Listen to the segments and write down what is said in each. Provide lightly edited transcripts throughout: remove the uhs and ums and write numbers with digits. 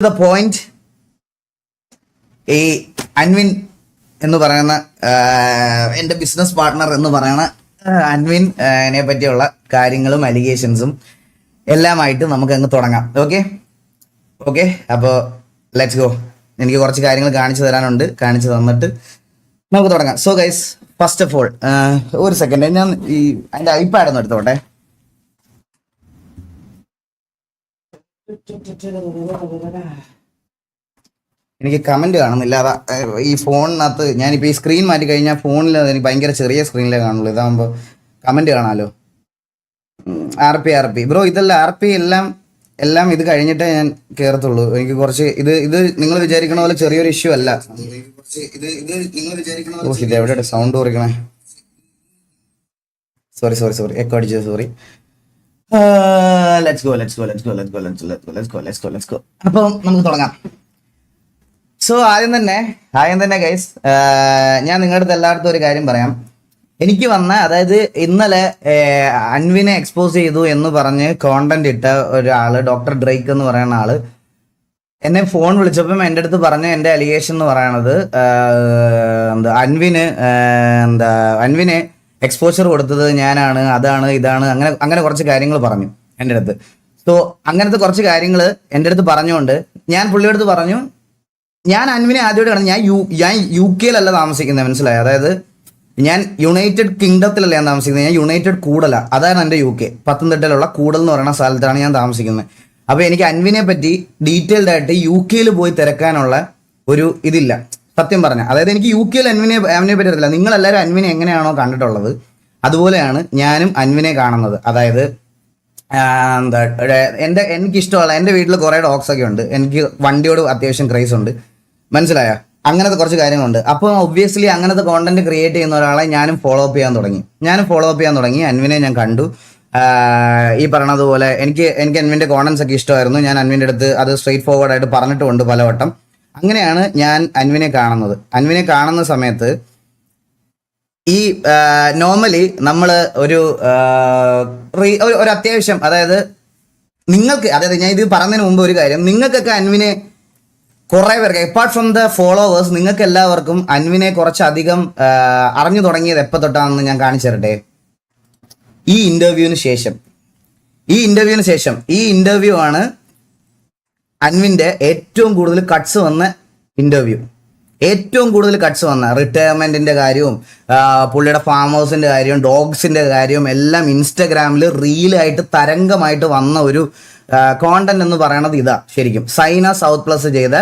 The point. ഈ അൻവിൻ എന്ന് പറയുന്ന എൻ്റെ ബിസിനസ് പാർട്ട്ണർ എന്ന് പറയുന്ന അൻവിനെ പറ്റിയുള്ള കാര്യങ്ങളും അലിഗേഷൻസും എല്ലാമായിട്ട് നമുക്ക് അങ്ങ് തുടങ്ങാം. ഓക്കെ ഓക്കെ അപ്പോൾ ലെറ്റ്സ് ഗോ. എനിക്ക് കുറച്ച് കാര്യങ്ങൾ കാണിച്ചു തരാനുണ്ട്, കാണിച്ചു തന്നിട്ട് നമുക്ക് തുടങ്ങാം. So guys, first of all ഒരു സെക്കൻഡ്, ഞാൻ ഈ അതിൻ്റെ ഐപാഡ് ഒന്ന് എടുത്തോട്ടെ. എനിക്ക് കമന്റ് കാണുന്നില്ല, അതാ ഈ ഫോണിനകത്ത് ഞാനിപ്പോൾ ഈ സ്ക്രീൻ മാറ്റി കഴിഞ്ഞാൽ ഫോണിൽ എനിക്ക് ഭയങ്കര ചെറിയ സ്ക്രീനിലേ കാണുള്ളൂ. ഇതാകുമ്പോൾ കമന്റ് കാണാമല്ലോ. RP ബ്രോ, ഇതെല്ലാം RP എല്ലാം ഇത് കഴിഞ്ഞിട്ടേ ഞാൻ കയറത്തുള്ളൂ. എനിക്ക് കുറച്ച് ഇത് നിങ്ങൾ വിചാരിക്കണ പോലെ ചെറിയൊരു ഇഷ്യൂ അല്ല. ഇത് എവിടെ സൗണ്ട് കുറയ്ക്കണേ? സോറി എക്കോ അടിച്ചത്, സോറി. Let's go. അപ്പം നമുക്ക് തുടങ്ങാം. സോ ആദ്യം തന്നെ ഗൈസ്, ഞാൻ നിങ്ങളുടെ അടുത്ത് എല്ലായിടത്തും ഒരു കാര്യം പറയാം. എനിക്ക് വന്ന, അതായത് ഇന്നലെ അൻവിനെ എക്സ്പോസ് ചെയ്തു എന്ന് പറഞ്ഞ് കോണ്ടന്റ് ഇട്ട ഒരാള്, ഡോക്ടർ ഡ്രേക്ക് എന്ന് പറയുന്ന ആള് എന്നെ ഫോൺ വിളിച്ചപ്പം എൻ്റെ അടുത്ത് പറഞ്ഞ എൻ്റെ അലിഗേഷൻ എന്ന് പറയണത് അൻവിനെ എക്സ്പോഷർ കൊടുത്തത് ഞാനാണ്, അതാണ് ഇതാണ്, അങ്ങനെ കുറച്ച് കാര്യങ്ങൾ പറഞ്ഞു എൻ്റെ അടുത്ത്. സോ അങ്ങനത്തെ കുറച്ച് കാര്യങ്ങൾ എൻ്റെ അടുത്ത് പറഞ്ഞുകൊണ്ട് ഞാൻ പുള്ളിയുടെ അടുത്ത് പറഞ്ഞു, ഞാൻ അൻവിനെ ആദ്യമായിട്ട് കാണുന്നത്, ഞാൻ UK താമസിക്കുന്നത്, മനസ്സിലായി? അതായത് ഞാൻ യുണൈറ്റഡ് കിങ്ഡത്തിലല്ല ഞാൻ താമസിക്കുന്നത്, ഞാൻ യുണൈറ്റഡ് കൂടല, അതാണ് എൻ്റെ UK. പത്തനംതിട്ടയിലുള്ള കൂടൽ എന്ന് പറയുന്ന സ്ഥലത്താണ് ഞാൻ താമസിക്കുന്നത്. അപ്പോൾ എനിക്ക് അൻവിനെ പറ്റി ഡീറ്റെയിൽഡ് ആയിട്ട് UK പോയി തിരക്കാനുള്ള ഒരു ഇതില്ല, സത്യം പറഞ്ഞ. അതായത് എനിക്ക് UK അൻവിനെ പറ്റി അറിയില്ല. നിങ്ങളെല്ലാവരും അൻവിനെ എങ്ങനെയാണോ കണ്ടിട്ടുള്ളത് അതുപോലെയാണ് ഞാനും അൻവിനെ കാണുന്നത്. അതായത് എനിക്കിഷ്ടമുള്ള, എൻ്റെ വീട്ടിൽ കുറേ ഡോഗ്സ് ഒക്കെ ഉണ്ട്, എനിക്ക് വണ്ടിയോട് അത്യാവശ്യം ക്രേസ് ഉണ്ട്, മനസ്സിലായോ? അങ്ങനത്തെ കുറച്ച് കാര്യങ്ങളുണ്ട്. അപ്പോൾ ഒബ്വിയസ്ലി അങ്ങനത്തെ കോണ്ടന്റ് ക്രിയേറ്റ് ചെയ്യുന്ന ഒരാളെ ഞാനും ഫോളോ അപ്പ് ചെയ്യാൻ തുടങ്ങി. അൻവിനെ ഞാൻ കണ്ടു. ഈ പറഞ്ഞതുപോലെ എനിക്ക് അൻവിൻ്റെ കോണ്ടന്റ്സ് ഒക്കെ ഇഷ്ടമായിരുന്നു. ഞാൻ അൻവിൻ്റെ അടുത്ത് അത് സ്ട്രെയിറ്റ് ഫോർവേഡ് ആയിട്ട് പറഞ്ഞിട്ടുമുണ്ട് പലവട്ടം. അങ്ങനെയാണ് ഞാൻ അൻവിനെ കാണുന്നത്. അൻവിനെ കാണുന്ന സമയത്ത് ഈ നോർമലി നമ്മൾ ഒരു അത്യാവശ്യം, അതായത് നിങ്ങൾക്ക്, അതായത് ഞാൻ ഇത് പറഞ്ഞതിന് മുമ്പ് ഒരു കാര്യം, നിങ്ങൾക്കൊക്കെ അൻവിനെ കുറേ പേർക്ക്, അപ്പാർട്ട് ഫ്രം ദ ഫോളോവേഴ്സ്, നിങ്ങൾക്ക് എല്ലാവർക്കും അൻവിനെ കുറച്ചധികം അറിഞ്ഞു തുടങ്ങിയത് എപ്പോൾ തൊട്ടാണെന്ന് ഞാൻ കാണിച്ചു തരട്ടെ. ഈ ഇന്റർവ്യൂവിന് ശേഷം ഈ ഇന്റർവ്യൂ ആണ് അൻവിൻ്റെ ഏറ്റവും കൂടുതൽ കട്ട്സ് വന്ന ഇന്റർവ്യൂ. ഏറ്റവും കൂടുതൽ കട്ട്സ് വന്ന റിട്ടയർമെന്റിന്റെ കാര്യവും പുള്ളിയുടെ ഫാം ഹൗസിന്റെ കാര്യവും ഡോഗ്സിന്റെ കാര്യവും എല്ലാം ഇൻസ്റ്റഗ്രാമിൽ റീലായിട്ട് തരംഗമായിട്ട് വന്ന ഒരു കോണ്ടന്റ് എന്ന് പറയണത് ഇതാ. ശരിക്കും സൈന സൗത്ത് പ്ലസ് ചെയ്ത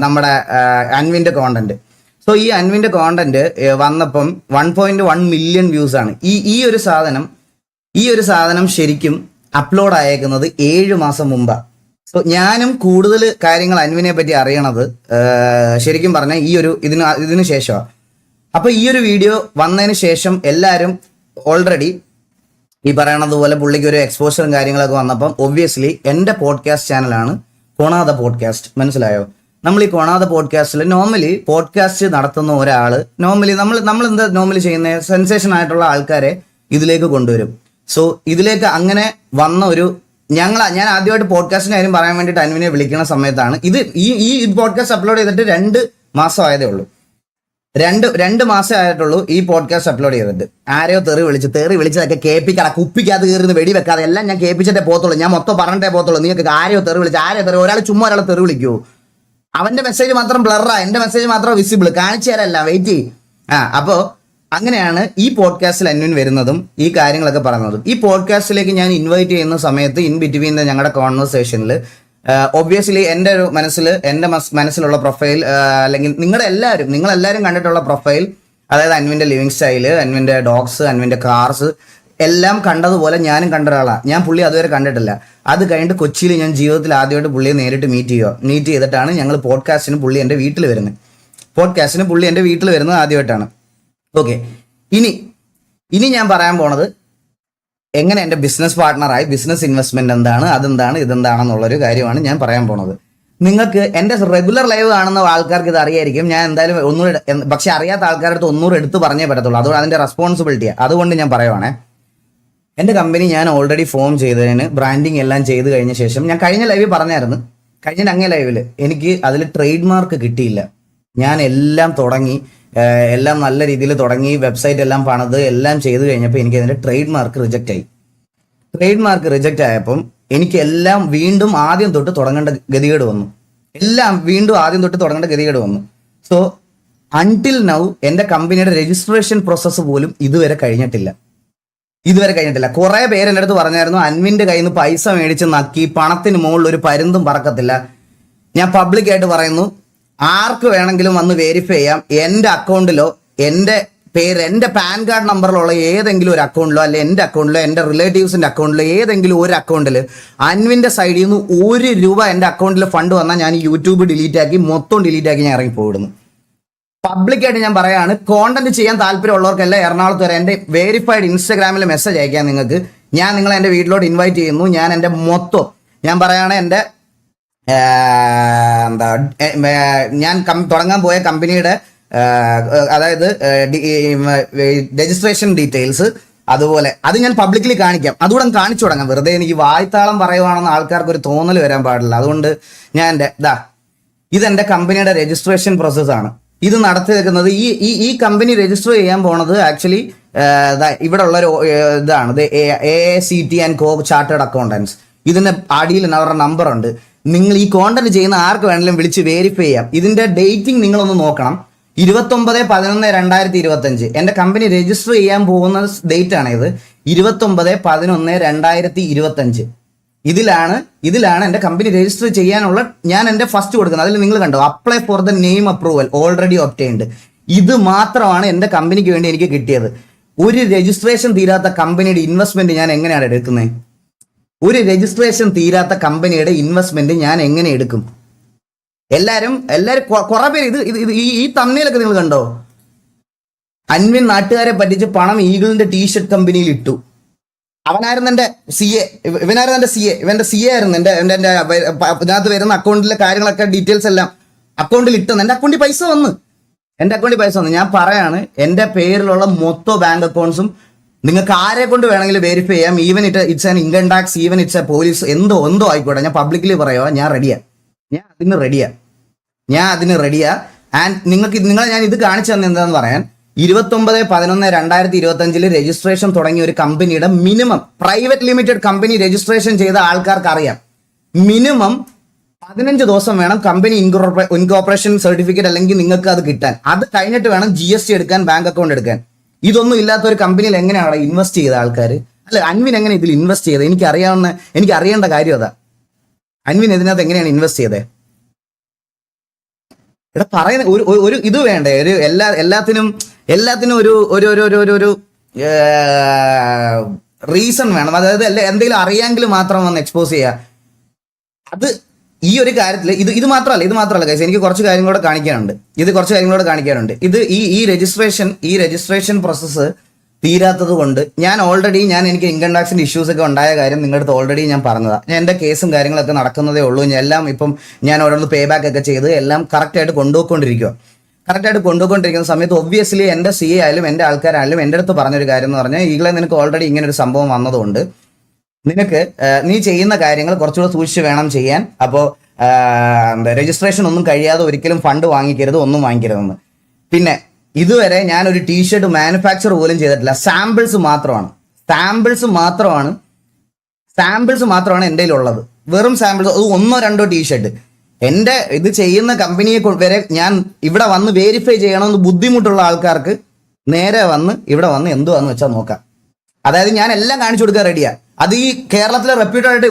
നമ്മുടെ അൻവിൻ്റെ കോണ്ടന്റ്. സോ ഈ അൻവിൻ്റെ കോണ്ടന്റ് വന്നപ്പം 1.1 മില്യൺ വ്യൂസ് ആണ്. ഈ ഒരു സാധനം ശരിക്കും അപ്ലോഡ് ആയേക്കുന്നത് 7 മാസം മുമ്പാണ്. സോ ഞാനും കൂടുതൽ കാര്യങ്ങൾ അൻവിനെ പറ്റി അറിയണത് ശരിക്കും പറഞ്ഞാൽ ഇതിന് ശേഷമാണ്. അപ്പൊ ഈ ഒരു വീഡിയോ വന്നതിന് ശേഷം എല്ലാവരും ഓൾറെഡി ഈ പറയണത് പോലെ പുള്ളിക്ക് ഒരു എക്സ്പോഷറും കാര്യങ്ങളൊക്കെ വന്നപ്പം ഒബ്വിയസ്ലി എൻ്റെ പോഡ്കാസ്റ്റ് ചാനലാണ് കൊണാത പോഡ്കാസ്റ്റ്, മനസ്സിലായോ? നമ്മൾ ഈ കൊണാത പോഡ്കാസ്റ്റിൽ നോർമലി പോഡ്കാസ്റ്റ് നടത്തുന്ന ഒരാൾ നമ്മൾ എന്താ നോർമലി ചെയ്യുന്നത്, സെൻസേഷൻ ആയിട്ടുള്ള ആൾക്കാരെ ഇതിലേക്ക് കൊണ്ടുവരും. സോ ഇതിലേക്ക് അങ്ങനെ വന്ന ഞാൻ ആദ്യമായിട്ട് പോഡ്കാസ്റ്റിന്റെ കാര്യം പറയാൻ വേണ്ടിയിട്ട് അൻവിനെ വിളിക്കുന്ന സമയത്താണ് ഈ പോഡ്കാസ്റ്റ് അപ്ലോഡ് ചെയ്തിട്ട് 2 മാസം ആയതേ ഉള്ളൂ. 2 മാസം ആയിട്ടുള്ളൂ ഈ പോഡ്കാസ്റ്റ് അപ്ലോഡ് ചെയ്തിട്ട്. ആരെയോ തെറി വിളിച്ചതൊക്കെ കേൾപ്പിക്കാതെ, കുപ്പിക്കകത്ത് കയറുന്ന വെടി വെക്കാതെ എല്ലാം ഞാൻ കേൾപ്പിച്ചിട്ടേ പോകത്തുള്ളൂ, ഞാൻ മൊത്തം പറഞ്ഞിട്ടേ പോകത്തുള്ളൂ. നിങ്ങൾക്ക് ആരെയോ തെറി ഒരാൾ ചുമ്മാ ഒരാളെ തെറി വിളിക്കുമോ? അവന്റെ മെസ്സേജ് മാത്രം ബ്ലറാ, എന്റെ മെസ്സേജ് മാത്രം വിസിബിൾ, കാണിച്ചു തരല്ല, വെയിറ്റ് ചെയ്യും. അപ്പോൾ അങ്ങനെയാണ് ഈ പോഡ്കാസ്റ്റിൽ അൻവിൻ വരുന്നതും ഈ കാര്യങ്ങളൊക്കെ പറയുന്നതും. ഈ പോഡ്കാസ്റ്റിലേക്ക് ഞാൻ ഇൻവൈറ്റ് ചെയ്യുന്ന സമയത്ത് ഇൻ ബിറ്റ്വീൻ ഞങ്ങളുടെ കോൺവെർസേഷനിൽ ഒബ്വിയസ്ലി എൻ്റെ മനസ്സിലുള്ള പ്രൊഫൈൽ, അല്ലെങ്കിൽ നിങ്ങളെല്ലാവരും കണ്ടിട്ടുള്ള പ്രൊഫൈൽ, അതായത് അൻവിൻ്റെ ലിവിങ് സ്റ്റൈല്, അൻവിൻ്റെ ഡോഗ്സ്, അൻവിൻ്റെ കാർസ് എല്ലാം കണ്ടതുപോലെ ഞാനും കണ്ട ഒരാളാണ്. ഞാൻ പുള്ളി അതുവരെ കണ്ടിട്ടില്ല. അത് കഴിഞ്ഞിട്ട് കൊച്ചിയിൽ ഞാൻ ജീവിതത്തിൽ ആദ്യമായിട്ട് പുള്ളിയെ നേരിട്ട് മീറ്റ് ചെയ്തിട്ടാണ് ഞങ്ങൾ പോഡ്കാസ്റ്റിന് പുള്ളി എൻ്റെ വീട്ടിൽ വരുന്നത് ആദ്യമായിട്ടാണ്. ഓക്കെ, ഇനി ഞാൻ പറയാൻ പോണത് എങ്ങനെ എൻ്റെ ബിസിനസ് പാർട്ട്ണറായി, ബിസിനസ് ഇൻവെസ്റ്റ്മെന്റ് എന്താണ്, ഇതെന്താണെന്നുള്ളൊരു കാര്യമാണ് ഞാൻ പറയാൻ പോണത്. നിങ്ങൾക്ക് എൻ്റെ റെഗുലർ ലൈവ് കാണുന്ന ആൾക്കാർക്ക് ഇത് അറിയായിരിക്കും. ഞാൻ എന്തായാലും ഒന്നുകൂടെ, പക്ഷെ അറിയാത്ത ആൾക്കാരുടെ അടുത്ത് ഒന്നുകൂടെ എടുത്ത് പറഞ്ഞേ പറ്റത്തുള്ളൂ. അതുകൊണ്ട് അതിൻ്റെ റെസ്പോൺസിബിലിറ്റിയാണ്. അതുകൊണ്ട് ഞാൻ പറയുവാണേ, എൻ്റെ കമ്പനി ഞാൻ ഓൾറെഡി ഫോം ചെയ്തതിന് ബ്രാൻഡിങ് എല്ലാം ചെയ്ത് കഴിഞ്ഞ ശേഷം, ഞാൻ കഴിഞ്ഞ ലൈവിൽ പറഞ്ഞായിരുന്നു, കഴിഞ്ഞ അങ്ങേ ലൈവില് എനിക്ക് അതിൽ ട്രേഡ് മാർക്ക് കിട്ടിയില്ല. ഞാൻ എല്ലാം തുടങ്ങി, എല്ലാം നല്ല രീതിയിൽ തുടങ്ങി, വെബ്സൈറ്റ് എല്ലാം പണിത് എല്ലാം ചെയ്ത് കഴിഞ്ഞപ്പോൾ എനിക്ക് അതിന്റെ ട്രേഡ് മാർക്ക് റിജക്റ്റ് ആയി. ട്രേഡ് മാർക്ക് റിജക്റ്റ് ആയപ്പം എനിക്ക് എല്ലാം വീണ്ടും ആദ്യം തൊട്ട് തുടങ്ങേണ്ട ഗതികേട് വന്നു. സോ അൺടിൽ നൗ എൻ്റെ കമ്പനിയുടെ രജിസ്ട്രേഷൻ പ്രോസസ്സ് പോലും ഇതുവരെ കഴിഞ്ഞിട്ടില്ല. കുറെ പേര് എൻ്റെ അടുത്ത് പറഞ്ഞായിരുന്നു, അൻവിന്റെ കയ്യിൽ നിന്ന് പൈസ മേടിച്ച് നക്കി പണത്തിന് മുകളിൽ ഒരു പരുന്തും പറക്കത്തില്ല. ഞാൻ പബ്ലിക്കായിട്ട് പറയുന്നു, ആർക്ക് വേണമെങ്കിലും വന്ന് വെരിഫൈ ചെയ്യാം. എൻ്റെ അക്കൗണ്ടിലോ എൻ്റെ പേര്, എൻ്റെ പാൻ കാർഡ് നമ്പറിലുള്ള ഏതെങ്കിലും ഒരു അക്കൗണ്ടിലോ അല്ലെ എൻ്റെ അക്കൗണ്ടിലോ എൻ്റെ റിലേറ്റീവ്സിന്റെ അക്കൗണ്ടിലോ ഏതെങ്കിലും ഒരു അക്കൗണ്ടിൽ അൻവിന്റെ സൈഡിൽ നിന്ന് ₹1 എൻ്റെ അക്കൗണ്ടിൽ ഫണ്ട് വന്നാൽ ഞാൻ യൂട്യൂബ് ഡിലീറ്റ് ആക്കി ഞാൻ ഇറങ്ങി പോയിടുന്നു. പബ്ലിക്കായിട്ട് ഞാൻ പറയാണ്, കോണ്ടന്റ് ചെയ്യാൻ താല്പര്യമുള്ളവർക്കെല്ലാം എറണാകുളത്ത് വരെ എൻ്റെ വെരിഫൈഡ് ഇൻസ്റ്റാഗ്രാമിൽ മെസ്സേജ് അയക്കാം നിങ്ങൾക്ക്. ഞാൻ നിങ്ങളെ എൻ്റെ വീട്ടിലോട്ട് ഇൻവൈറ്റ് ചെയ്യുന്നു. ഞാൻ എൻ്റെ മൊത്തം ഞാൻ പറയുകയാണ്, എൻ്റെ ഞാൻ തുടങ്ങാൻ പോയ കമ്പനിയുടെ അതായത് രജിസ്ട്രേഷൻ ഡീറ്റെയിൽസ്, അതുപോലെ അത് ഞാൻ പബ്ലിക്കലി കാണിക്കാം. അതുകൂടെ കാണിച്ചു തുടങ്ങാം. വെറുതെ എനിക്ക് വായ്ത്താളം പറയുവാണെന്ന് ആൾക്കാർക്ക് ഒരു തോന്നൽ വരാൻ പാടില്ല. അതുകൊണ്ട് ഞാൻ ഇതെന്റെ കമ്പനിയുടെ രജിസ്ട്രേഷൻ പ്രോസസ്സാണ്. ഇത് നടത്തി വെക്കുന്നത് ഈ കമ്പനി രജിസ്റ്റർ ചെയ്യാൻ പോണത് ആക്ച്വലി ഇവിടെ ഉള്ള ഒരു ഇതാണ്, AACT & Co ചാർട്ടേഡ് അക്കൗണ്ടൻസ്. ഇതിന്റെ അടിയിൽ അവരുടെ നമ്പർ ഉണ്ട്. നിങ്ങൾ ഈ കോണ്ടന്റ് ചെയ്യുന്ന ആർക്ക് വേണമെങ്കിലും വിളിച്ച് വെരിഫൈ ചെയ്യാം. ഇതിന്റെ ഡേറ്റിംഗ് നിങ്ങളൊന്ന് നോക്കണം. 29/11/2025 എന്റെ കമ്പനി രജിസ്റ്റർ ചെയ്യാൻ പോകുന്ന ഡേറ്റ് ആണ് ഇത്. 29/11/2025 ഇതിലാണ് എന്റെ കമ്പനി രജിസ്റ്റർ ചെയ്യാനുള്ള ഞാൻ എന്റെ ഫസ്റ്റ് കൊടുക്കുന്നത്. അതിൽ നിങ്ങൾ കണ്ടോ, apply for the name approval already obtained. ഇത് മാത്രമാണ് എന്റെ കമ്പനിക്ക് വേണ്ടി എനിക്ക് കിട്ടിയത്. ഒരു രജിസ്ട്രേഷൻ തീരാത്ത കമ്പനിയുടെ ഇൻവെസ്റ്റ്മെന്റ് ഞാൻ എങ്ങനെയാണ് എടുക്കുന്നത്? ഞാൻ എങ്ങനെ എടുക്കും? എല്ലാരും കുറെ പേര് ഇത് ഈ തമ്മിലൊക്കെ നിങ്ങൾ കണ്ടോ, അൻവിൻ നാട്ടുകാരെ പറ്റിച്ച് പണം ഈഗിളിന്റെ ടീഷർട്ട് കമ്പനിയിൽ ഇട്ടു. അവനായിരുന്നു എന്റെ CA, ഇവന്റെ CA ആയിരുന്നു. എന്റെ ഇതിനകത്ത് വരുന്ന അക്കൗണ്ടിലെ കാര്യങ്ങളൊക്കെ ഡീറ്റെയിൽസ് എല്ലാം അക്കൗണ്ടിൽ ഇട്ടെന്ന്. എന്റെ അക്കൗണ്ടിൽ പൈസ വന്നു. ഞാൻ പറയാണ്, എന്റെ പേരിലുള്ള മൊത്തം ബാങ്ക് അക്കൗണ്ട്സും നിങ്ങൾക്ക് ആരെ കൊണ്ട് വേണമെങ്കിലും വെരിഫൈ ചെയ്യാം. Even it's an income tax, even it's A police, എന്തോ ആയിക്കോട്ടെ. ഞാൻ പബ്ലിക്കലി പറയുക, ഞാൻ അതിന് റെഡിയാ. ആൻഡ് നിങ്ങളെ ഞാൻ ഇത് കാണിച്ചു തന്നെ എന്താന്ന് പറയാൻ, 29/11/2025 രജിസ്ട്രേഷൻ തുടങ്ങിയ ഒരു കമ്പനിയുടെ minimum private limited company registration ചെയ്ത ആൾക്കാർക്ക് അറിയാം, മിനിമം 15 ദിവസം വേണം കമ്പനി ഇൻകോർപ്പറേഷൻ സർട്ടിഫിക്കറ്റ് അല്ലെങ്കിൽ നിങ്ങൾക്ക് അത് കിട്ടാൻ. അത് കഴിഞ്ഞിട്ട് വേണം GST എടുക്കാൻ, ബാങ്ക് അക്കൗണ്ട് എടുക്കാൻ. ഇതൊന്നും ഇല്ലാത്ത ഒരു കമ്പനിയിൽ എങ്ങനെയാണ് ഇൻവെസ്റ്റ് ചെയ്ത ആൾക്കാർ? അല്ല, അൻവിൻ എങ്ങനെ ഇതിൽ ഇൻവെസ്റ്റ് ചെയ്തത്? എനിക്ക് അറിയേണ്ട കാര്യം അതാ. അൻവിൻ ഇതിനകത്ത് എങ്ങനെയാണ് ഇൻവെസ്റ്റ് ചെയ്തത്? ഇവിടെ പറയുന്ന ഒരു ഇത് വേണ്ടേ? ഒരു എല്ലാത്തിനും ഒരു റീസൺ വേണം. അതായത് എന്തെങ്കിലും അറിയാമെങ്കിൽ മാത്രം വന്ന് എക്സ്പോസ് ചെയ്യുക. അത് ഈ ഒരു കാര്യത്തിൽ ഇത് മാത്രമല്ല ഗൈസ്, എനിക്ക് കുറച്ച് കാര്യങ്ങളോട് കാണിക്കാനുണ്ട്. ഇത് ഈ രജിസ്ട്രേഷൻ പ്രോസസ്സ് തീരാത്തത് കൊണ്ട് എനിക്ക് ഇൻകം ടാക്സിന്റെ ഇഷ്യൂസ് ഒക്കെ ഉണ്ടായ കാര്യം നിങ്ങളുടെ അടുത്ത് ഓൾറെഡി ഞാൻ പറഞ്ഞതാണ്. ഞാൻ എൻ്റെ കേസും കാര്യങ്ങളൊക്കെ നടക്കുന്നതേ ഉള്ളൂ. എല്ലാം ഇപ്പം ഞാൻ ഓരോന്ന് പേ ബാക്ക് ഒക്കെ ചെയ്ത് എല്ലാം കറക്റ്റായിട്ട് കൊണ്ടുപോയിക്കൊണ്ടിരിക്കുന്ന സമയത്ത് ഒബ്വിയസ്ലി എൻ്റെ CA ആയാലും എൻ്റെ ആൾക്കാരായാലും എൻ്റെ അടുത്ത് പറഞ്ഞൊരു കാര്യം എന്ന് പറഞ്ഞാൽ, ഈകളെ നിനക്ക് ഓൾറെഡി ഇങ്ങനെ ഒരു സംഭവം വന്നതുകൊണ്ട് നിനക്ക് നീ ചെയ്യുന്ന കാര്യങ്ങൾ കുറച്ചുകൂടെ സൂക്ഷിച്ച് വേണം ചെയ്യാൻ. അപ്പോൾ രജിസ്ട്രേഷൻ ഒന്നും കഴിയാതെ ഒരിക്കലും ഫണ്ട് വാങ്ങിക്കരുത്, ഒന്നും വാങ്ങിക്കരുതെന്ന്. പിന്നെ ഇതുവരെ ഞാൻ ഒരു ടീഷർട്ട് മാനുഫാക്ചർ പോലും ചെയ്തിട്ടില്ല. സാമ്പിൾസ് മാത്രമാണ് എൻ്റെ കയ്യിലുള്ളത്. വെറും സാമ്പിൾസ്, അത് 1-2 ടീഷർട്ട്. എൻ്റെ ഇത് ചെയ്യുന്ന കമ്പനിയെ വരെ ഞാൻ ഇവിടെ വന്ന് വെരിഫൈ ചെയ്യണമെന്ന് ബുദ്ധിമുട്ടുള്ള ആൾക്കാർക്ക് നേരെ വന്ന് ഇവിടെ വന്ന് എന്തുവാന്ന് വെച്ചാൽ നോക്കാം. അതായത് ഞാൻ എല്ലാം കാണിച്ചു കൊടുക്കാൻ റെഡിയാ. അത് ഈ കേരളത്തിലെ റെപ്യൂട്ടഡ് ആയിട്ട്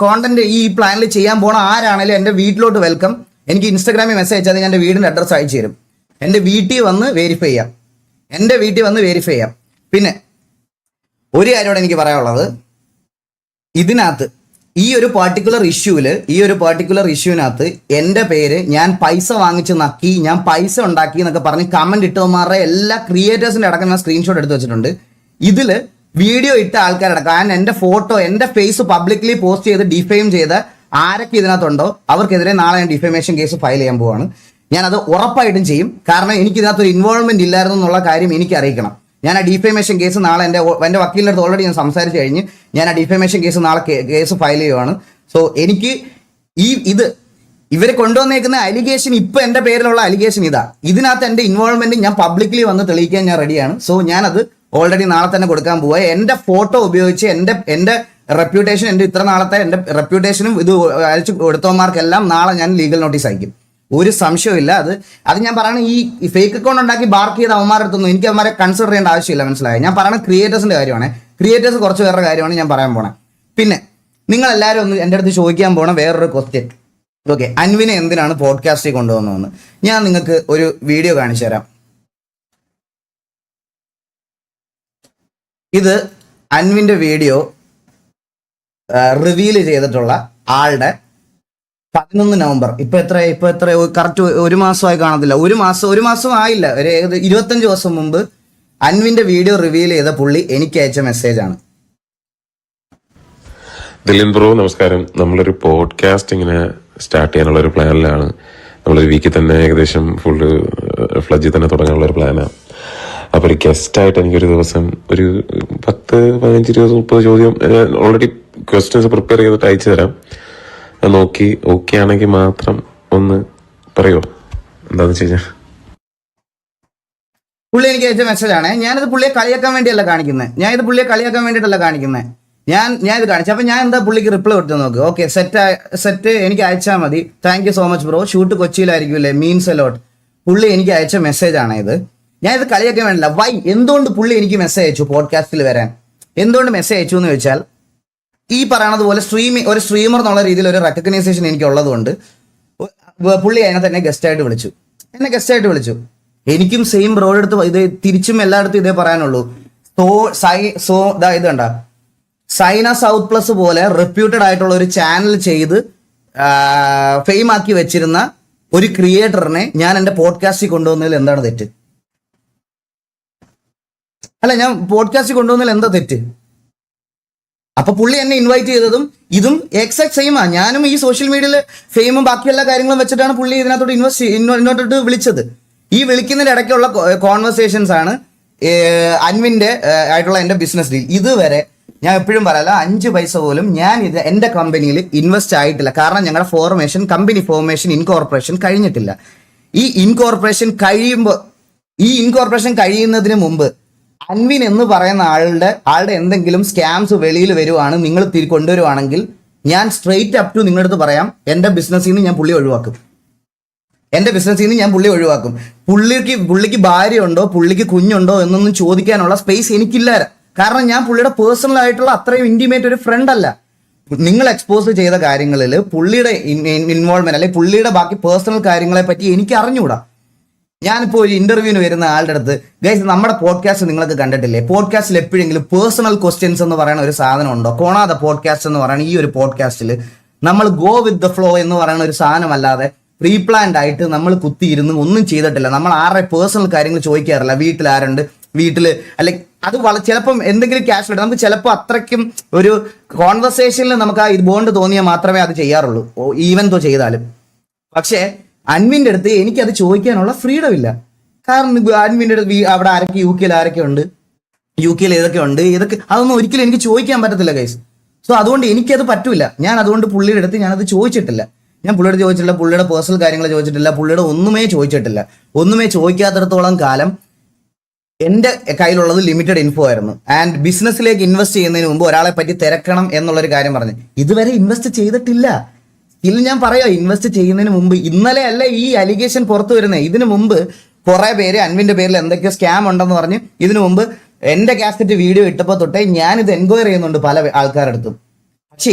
കോണ്ടന്റ് ഈ പ്ലാനിൽ ചെയ്യാൻ പോണ ആരാണെങ്കിലും എൻ്റെ വീട്ടിലോട്ട് വെൽക്കം. എനിക്ക് ഇൻസ്റ്റാഗ്രാമിൽ മെസ്സേജ് അയച്ചാൽ ഞാൻ എൻ്റെ വീടിൻ്റെ അഡ്രസ്സ് അയച്ചു തരും. എൻ്റെ വീട്ടിൽ വന്ന് വെരിഫൈ ചെയ്യാം. പിന്നെ ഒരു കാര്യമാണ് എനിക്ക് പറയാനുള്ളത്, ഇതിനകത്ത് ഈ ഒരു പർട്ടിക്കുലർ ഇഷ്യൂവിനകത്ത് എൻ്റെ പേര് ഞാൻ പൈസ വാങ്ങിച്ച് നക്കി, ഞാൻ പൈസ ഉണ്ടാക്കി എന്നൊക്കെ പറഞ്ഞ് കമന്റ് ഇട്ടവന്മാരുടെ എല്ലാ ക്രിയേറ്റേഴ്സിന്റെ അടക്കം ഞാൻ സ്ക്രീൻഷോട്ട് എടുത്ത് വെച്ചിട്ടുണ്ട്. ഇതില് വീഡിയോ ഇട്ട ആൾക്കാരടക്കം, കാരണം എൻ്റെ ഫോട്ടോ, എൻ്റെ ഫേസ് പബ്ലിക്കലി പോസ്റ്റ് ചെയ്ത് ഡിഫെയിം ചെയ്ത ആരൊക്കെ ഇതിനകത്തുണ്ടോ അവർക്കെതിരെ നാളെ ഞാൻ ഡിഫമേഷൻ കേസ് ഫയൽ ചെയ്യാൻ പോവാണ്. ഞാനത് ഉറപ്പായിട്ടും ചെയ്യും. കാരണം എനിക്ക് ഇതിനകത്തൊരു ഇൻവോൾവ്മെന്റ് ഇല്ലായിരുന്നു എന്നുള്ള കാര്യം എനിക്ക് അറിയിക്കണം. ഞാൻ ആ ഡിഫമേഷൻ കേസ് നാളെ എൻ്റെ വക്കീലിൻ്റെ അടുത്ത് ഓൾറെഡി ഞാൻ സംസാരിച്ച് കഴിഞ്ഞ് ഞാൻ ആ ഡിഫമേഷൻ കേസ് നാളെ കേസ് ഫയൽ ചെയ്യുവാണ്. സോ എനിക്ക് ഇവരെ കൊണ്ടുവന്നേക്കുന്ന അലിഗേഷൻ, ഇപ്പൊ എന്റെ പേരിലുള്ള അലിഗേഷൻ ഇതാ. ഇതിനകത്ത് എന്റെ ഇൻവോൾവ്മെന്റ് ഞാൻ പബ്ലിക്കലി വന്ന് തെളിയിക്കാൻ ഞാൻ റെഡിയാണ്. സോ ഞാനത് ഓൾറെഡി നാളെ തന്നെ കൊടുക്കാൻ പോവുക. എന്റെ ഫോട്ടോ ഉപയോഗിച്ച് എന്റെ റെപ്യൂട്ടേഷൻ, എന്റെ ഇത്ര നാളത്തെ എന്റെ റെപ്യൂട്ടേഷനും ഇത് അയച്ചു കൊടുത്തവന്മാർക്കെല്ലാം നാളെ ഞാൻ ലീഗൽ നോട്ടീസ് അയക്കും. ഒരു സംശയമില്ല. അത് ഞാൻ പറയണ ഈ ഫേക്ക് അക്കൗണ്ട് ഉണ്ടാക്കി ബാർക്ക് ചെയ്ത അവന്മാരെടുത്തൊന്നും എനിക്ക് അവന്മാരെ കൺസിഡർ ചെയ്യേണ്ട ആവശ്യമില്ല, മനസ്സിലായോ? ഞാൻ പറയണ ക്രിയേറ്റേഴ്സിന്റെ കാര്യമാണ്. ക്രിയേറ്റേഴ്സ് കുറച്ച് പേരുടെ കാര്യമാണ് ഞാൻ പറയാൻ പോണേ. പിന്നെ നിങ്ങൾ എല്ലാവരും ഒന്ന് എൻ്റെ അടുത്ത് ചോദിക്കാൻ പോണ വേറൊരു ക്വസ്റ്റ്യൻ, ഓക്കെ, അൻവിനെ എന്തിനാണ് പോഡ്കാസ്റ്റിൽ കൊണ്ടുവന്നതെന്ന്. ഞാൻ നിങ്ങൾക്ക് ഒരു വീഡിയോ കാണിച്ചു തരാം. ഇത് അൻവിന്റെ വീഡിയോ റിവീൽ ചെയ്തിട്ടുള്ള ആളുടെ 11 നവംബർ. ഇപ്പൊ എത്ര കറക്റ്റ് ഒരു മാസമായി കാണത്തില്ല, ഒരു മാസം ആയില്ല, ഒരു 25 ദിവസം മുമ്പ് അൻവിന്റെ വീഡിയോ റിവീൽ ചെയ്ത പുള്ളി എനിക്ക് അയച്ച മെസ്സേജ് ആണ്. ദിലിൻ ബ്രോ നമസ്കാരം. നമ്മളൊരു പോഡ്കാസ്റ്റ് ഇങ്ങനെ സ്റ്റാർട്ട് ചെയ്യാനുള്ള ഒരു പ്ലാനിലാണ്. നമ്മളൊരു വീക്കിൽ തന്നെ ഏകദേശം ഫുള്ള് ഫ്ലജിൽ തന്നെ തുടങ്ങാനുള്ള ഒരു പ്ലാനാണ്. അപ്പോൾ ഒരു ഗസ്റ്റായിട്ട് എനിക്കൊരു ദിവസം ഒരു 10, 15, 20, 30 ചോദ്യം ഓൾറെഡി ക്വസ്റ്റ്യൻസ് പ്രിപ്പയർ ചെയ്തിട്ട് അയച്ചു തരാം. അത് നോക്കി ഓക്കെ ആണെങ്കിൽ മാത്രം ഒന്ന് പറയുമോ? എന്താണെന്ന് വെച്ച് കഴിഞ്ഞാൽ പുള്ളി എനിക്ക് അയച്ച മെസ്സേജാണ്. ഞാനിത് പുള്ളിയെ കളിയാക്കാൻ വേണ്ടിയല്ല കാണിക്കുന്നത്, ഞാനിത് പുള്ളിയെ കളിയാക്കാൻ വേണ്ടിയിട്ടല്ല കാണിക്കുന്നത്. ഞാൻ ഇത് കാണിച്ചു. അപ്പം ഞാൻ എന്താ പുള്ളിക്ക് റിപ്ലൈ കൊടുത്തു നോക്ക്. ഓക്കെ, സെറ്റ് എനിക്ക് അയച്ചാൽ മതി. Thank you so much bro. Shoot കൊച്ചിയിലായിരിക്കുമല്ലേ, മീൻസ് എ ലോട്ട്. പുള്ളി എനിക്ക് അയച്ച മെസ്സേജ് ആണ് ഇത്. ഞാൻ ഇത് കളിയാക്കാൻ വേണ്ടില്ല. വൈ, എന്തുകൊണ്ട് പുള്ളി എനിക്ക് മെസ്സേജ് അയച്ചു പോഡ്കാസ്റ്റിൽ വരാൻ? എന്തുകൊണ്ട് മെസ്സേജ് അയച്ചു എന്ന് വെച്ചാൽ, ഈ പറയണത് പോലെ ഒരു സ്ട്രീമർ എന്നുള്ള രീതിയിൽ ഒരു റെക്കഗ്നൈസേഷൻ എനിക്ക് ഉള്ളതുകൊണ്ട് പുള്ളി അതിനകത്ത് എന്നെ ഗസ്റ്റായിട്ട് വിളിച്ചു. എനിക്കും സെയിം ബ്രോയുടെ അടുത്ത് ഇത് തിരിച്ചും എല്ലായിടത്തും ഇതേ പറയാനുള്ളൂ. ഇത് കണ്ട സൈന സൗത്ത് പ്ലസ് പോലെ റെപ്യൂട്ടഡ് ആയിട്ടുള്ള ഒരു ചാനൽ ചെയ്ത് ഫെയിം ആക്കി വെച്ചിരുന്ന ഒരു ക്രിയേറ്ററിനെ ഞാൻ എൻ്റെ പോഡ്കാസ്റ്റിൽ കൊണ്ടുവന്നതിൽ എന്താണ് തെറ്റ്? അല്ല, ഞാൻ പോഡ്കാസ്റ്റിൽ കൊണ്ടുവന്നതിൽ എന്താ തെറ്റ്? അപ്പൊ പുള്ളി എന്നെ ഇൻവൈറ്റ് ചെയ്തതും ഇതും എക്സാക്ട് സെയിമാ. ഞാനും ഈ സോഷ്യൽ മീഡിയയിൽ ഫെയിമും ബാക്കി എല്ലാ കാര്യങ്ങളും വെച്ചിട്ടാണ് പുള്ളി ഇതിനകത്തോട്ട് ഇങ്ങോട്ടോട്ട് വിളിച്ചത്. ഈ വിളിക്കുന്നതിന്റെ ഇടയ്ക്കുള്ള കോൺവെർസേഷൻസ് ആണ് അൻവിന്റെ ആയിട്ടുള്ള എന്റെ ബിസിനസ് ഡീൽ. ഇതുവരെ ഞാൻ എപ്പോഴും പറയല, 5 പൈസ പോലും ഞാൻ ഇത് എന്റെ കമ്പനിയിൽ ഇൻവെസ്റ്റ് ആയിട്ടില്ല. കാരണം ഞങ്ങളുടെ കമ്പനി ഫോർമേഷൻ ഇൻകോർപ്പറേഷൻ കഴിഞ്ഞിട്ടില്ല. ഈ ഇൻകോർപ്പറേഷൻ കഴിയുന്നതിന് മുമ്പ് അൻവിൻ എന്ന് പറയുന്ന ആളുടെ എന്തെങ്കിലും സ്കാംസ് വെളിയിൽ വരുവാണ്, നിങ്ങൾ കൊണ്ടുവരുവാണെങ്കിൽ ഞാൻ സ്ട്രെയിറ്റ് അപ് ടു നിങ്ങളുടെ അടുത്ത് പറയാം, എന്റെ ബിസിനസ്സിൽ നിന്ന് ഞാൻ പുള്ളി ഒഴിവാക്കും. പുള്ളിക്ക് ഭാര്യ ഉണ്ടോ, പുള്ളിക്ക് കുഞ്ഞുണ്ടോ എന്നൊന്നും ചോദിക്കാനുള്ള സ്പേസ് എനിക്കില്ല. കാരണം ഞാൻ പുള്ളിയുടെ പേഴ്സണൽ ആയിട്ടുള്ള അത്രയും ഇന്റിമേറ്റ് ഒരു ഫ്രണ്ട് അല്ല. നിങ്ങൾ എക്സ്പോസ് ചെയ്ത കാര്യങ്ങളിൽ പുള്ളിയുടെ ഇൻവോൾവ്മെന്റ് അല്ലെങ്കിൽ പുള്ളിയുടെ ബാക്കി പേഴ്സണൽ കാര്യങ്ങളെ പറ്റി എനിക്ക് അറിഞ്ഞുകൂടാ. ഞാനിപ്പോൾ ഒരു ഇന്റർവ്യൂവിന് വരുന്ന ആളുടെ അടുത്ത്, ഗൈസ് നമ്മുടെ പോഡ്കാസ്റ്റ് നിങ്ങൾക്ക് കണ്ടിട്ടില്ലേ, പോഡ്കാസ്റ്റിൽ എപ്പോഴെങ്കിലും പേഴ്സണൽ ക്വസ്റ്റ്യൻസ് എന്ന് പറയുന്ന ഒരു സാധനം ഉണ്ടോ? കോണാദ പോഡ്കാസ്റ്റ് എന്ന് പറയുന്ന ഈ ഒരു പോഡ്കാസ്റ്റിൽ നമ്മൾ ഗോ വിത്ത് ദ ഫ്ലോ എന്ന് പറയുന്ന ഒരു സാധനമല്ലാതെ പ്രീ പ്ലാൻഡ് ആയിട്ട് നമ്മൾ കുത്തിയിരുന്ന് ഒന്നും ചെയ്തിട്ടില്ല. നമ്മൾ ആരുടെ പേഴ്സണൽ കാര്യങ്ങൾ ചോദിക്കാറില്ല. വീട്ടിൽ ആരുണ്ട്, അല്ലെങ്കിൽ അത് ചിലപ്പം എന്തെങ്കിലും ക്യാഷ് ഇടും. നമുക്ക് ചിലപ്പോൾ അത്രയ്ക്കും ഒരു കോൺവെർസേഷനിൽ നമുക്ക് ആ ബോണ്ട് തോന്നിയാൽ മാത്രമേ അത് ചെയ്യാറുള്ളൂ, ഈവൻ തോ ചെയ്താലും. പക്ഷേ അൻവിന്റെ അടുത്ത് എനിക്കത് ചോദിക്കാനുള്ള ഫ്രീഡം ഇല്ല. കാരണം അൻവിന്റെ അടുത്ത് അവിടെ ആരൊക്കെ യു കെയിൽ ഏതൊക്കെ ഉണ്ട് ഇതൊക്കെ അതൊന്നും ഒരിക്കലും എനിക്ക് ചോദിക്കാൻ പറ്റത്തില്ല ഗൈസ്. സോ അതുകൊണ്ട് എനിക്കത് പറ്റൂല. ഞാൻ അതുകൊണ്ട് പുള്ളിയുടെ അടുത്ത് ഞാനത് ചോദിച്ചിട്ടില്ല. ഞാൻ പുള്ളിയുടെ ചോദിച്ചിട്ടില്ല, പുള്ളിയുടെ പേഴ്സണൽ കാര്യങ്ങൾ ചോദിച്ചിട്ടില്ല, പുള്ളിയുടെ ഒന്നുമേ ചോദിക്കാത്തിടത്തോളം കാലം എൻ്റെ കയ്യിലുള്ളത് ലിമിറ്റഡ് ഇൻഫോ ആയിരുന്നു. ആൻഡ് ബിസിനസ്സിലേക്ക് ഇൻവെസ്റ്റ് ചെയ്യുന്നതിന് മുമ്പ് ഒരാളെ പറ്റി തിരക്കണം എന്നുള്ളൊരു കാര്യം പറഞ്ഞു. ഇതുവരെ ഇൻവെസ്റ്റ് ചെയ്തിട്ടില്ല. ഇതിൽ ഞാൻ പറയാം, ഇൻവെസ്റ്റ് ചെയ്യുന്നതിന് മുമ്പ്, ഇന്നലെ അല്ല ഈ അലിഗേഷൻ പുറത്തു വരുന്നത്. ഇതിനു മുമ്പ് കുറെ പേര് അൻവിന്റെ പേരിൽ എന്തൊക്കെയോ സ്കാം ഉണ്ടെന്ന് പറഞ്ഞ് ഇതിനു മുമ്പ് എന്റെ കാസറ്റ് വീഡിയോ ഇട്ടപ്പോൾ തൊട്ടേ ഞാനിത് എൻക്വയറി ചെയ്യുന്നുണ്ട് പല ആൾക്കാരുടെ അടുത്തും. പക്ഷെ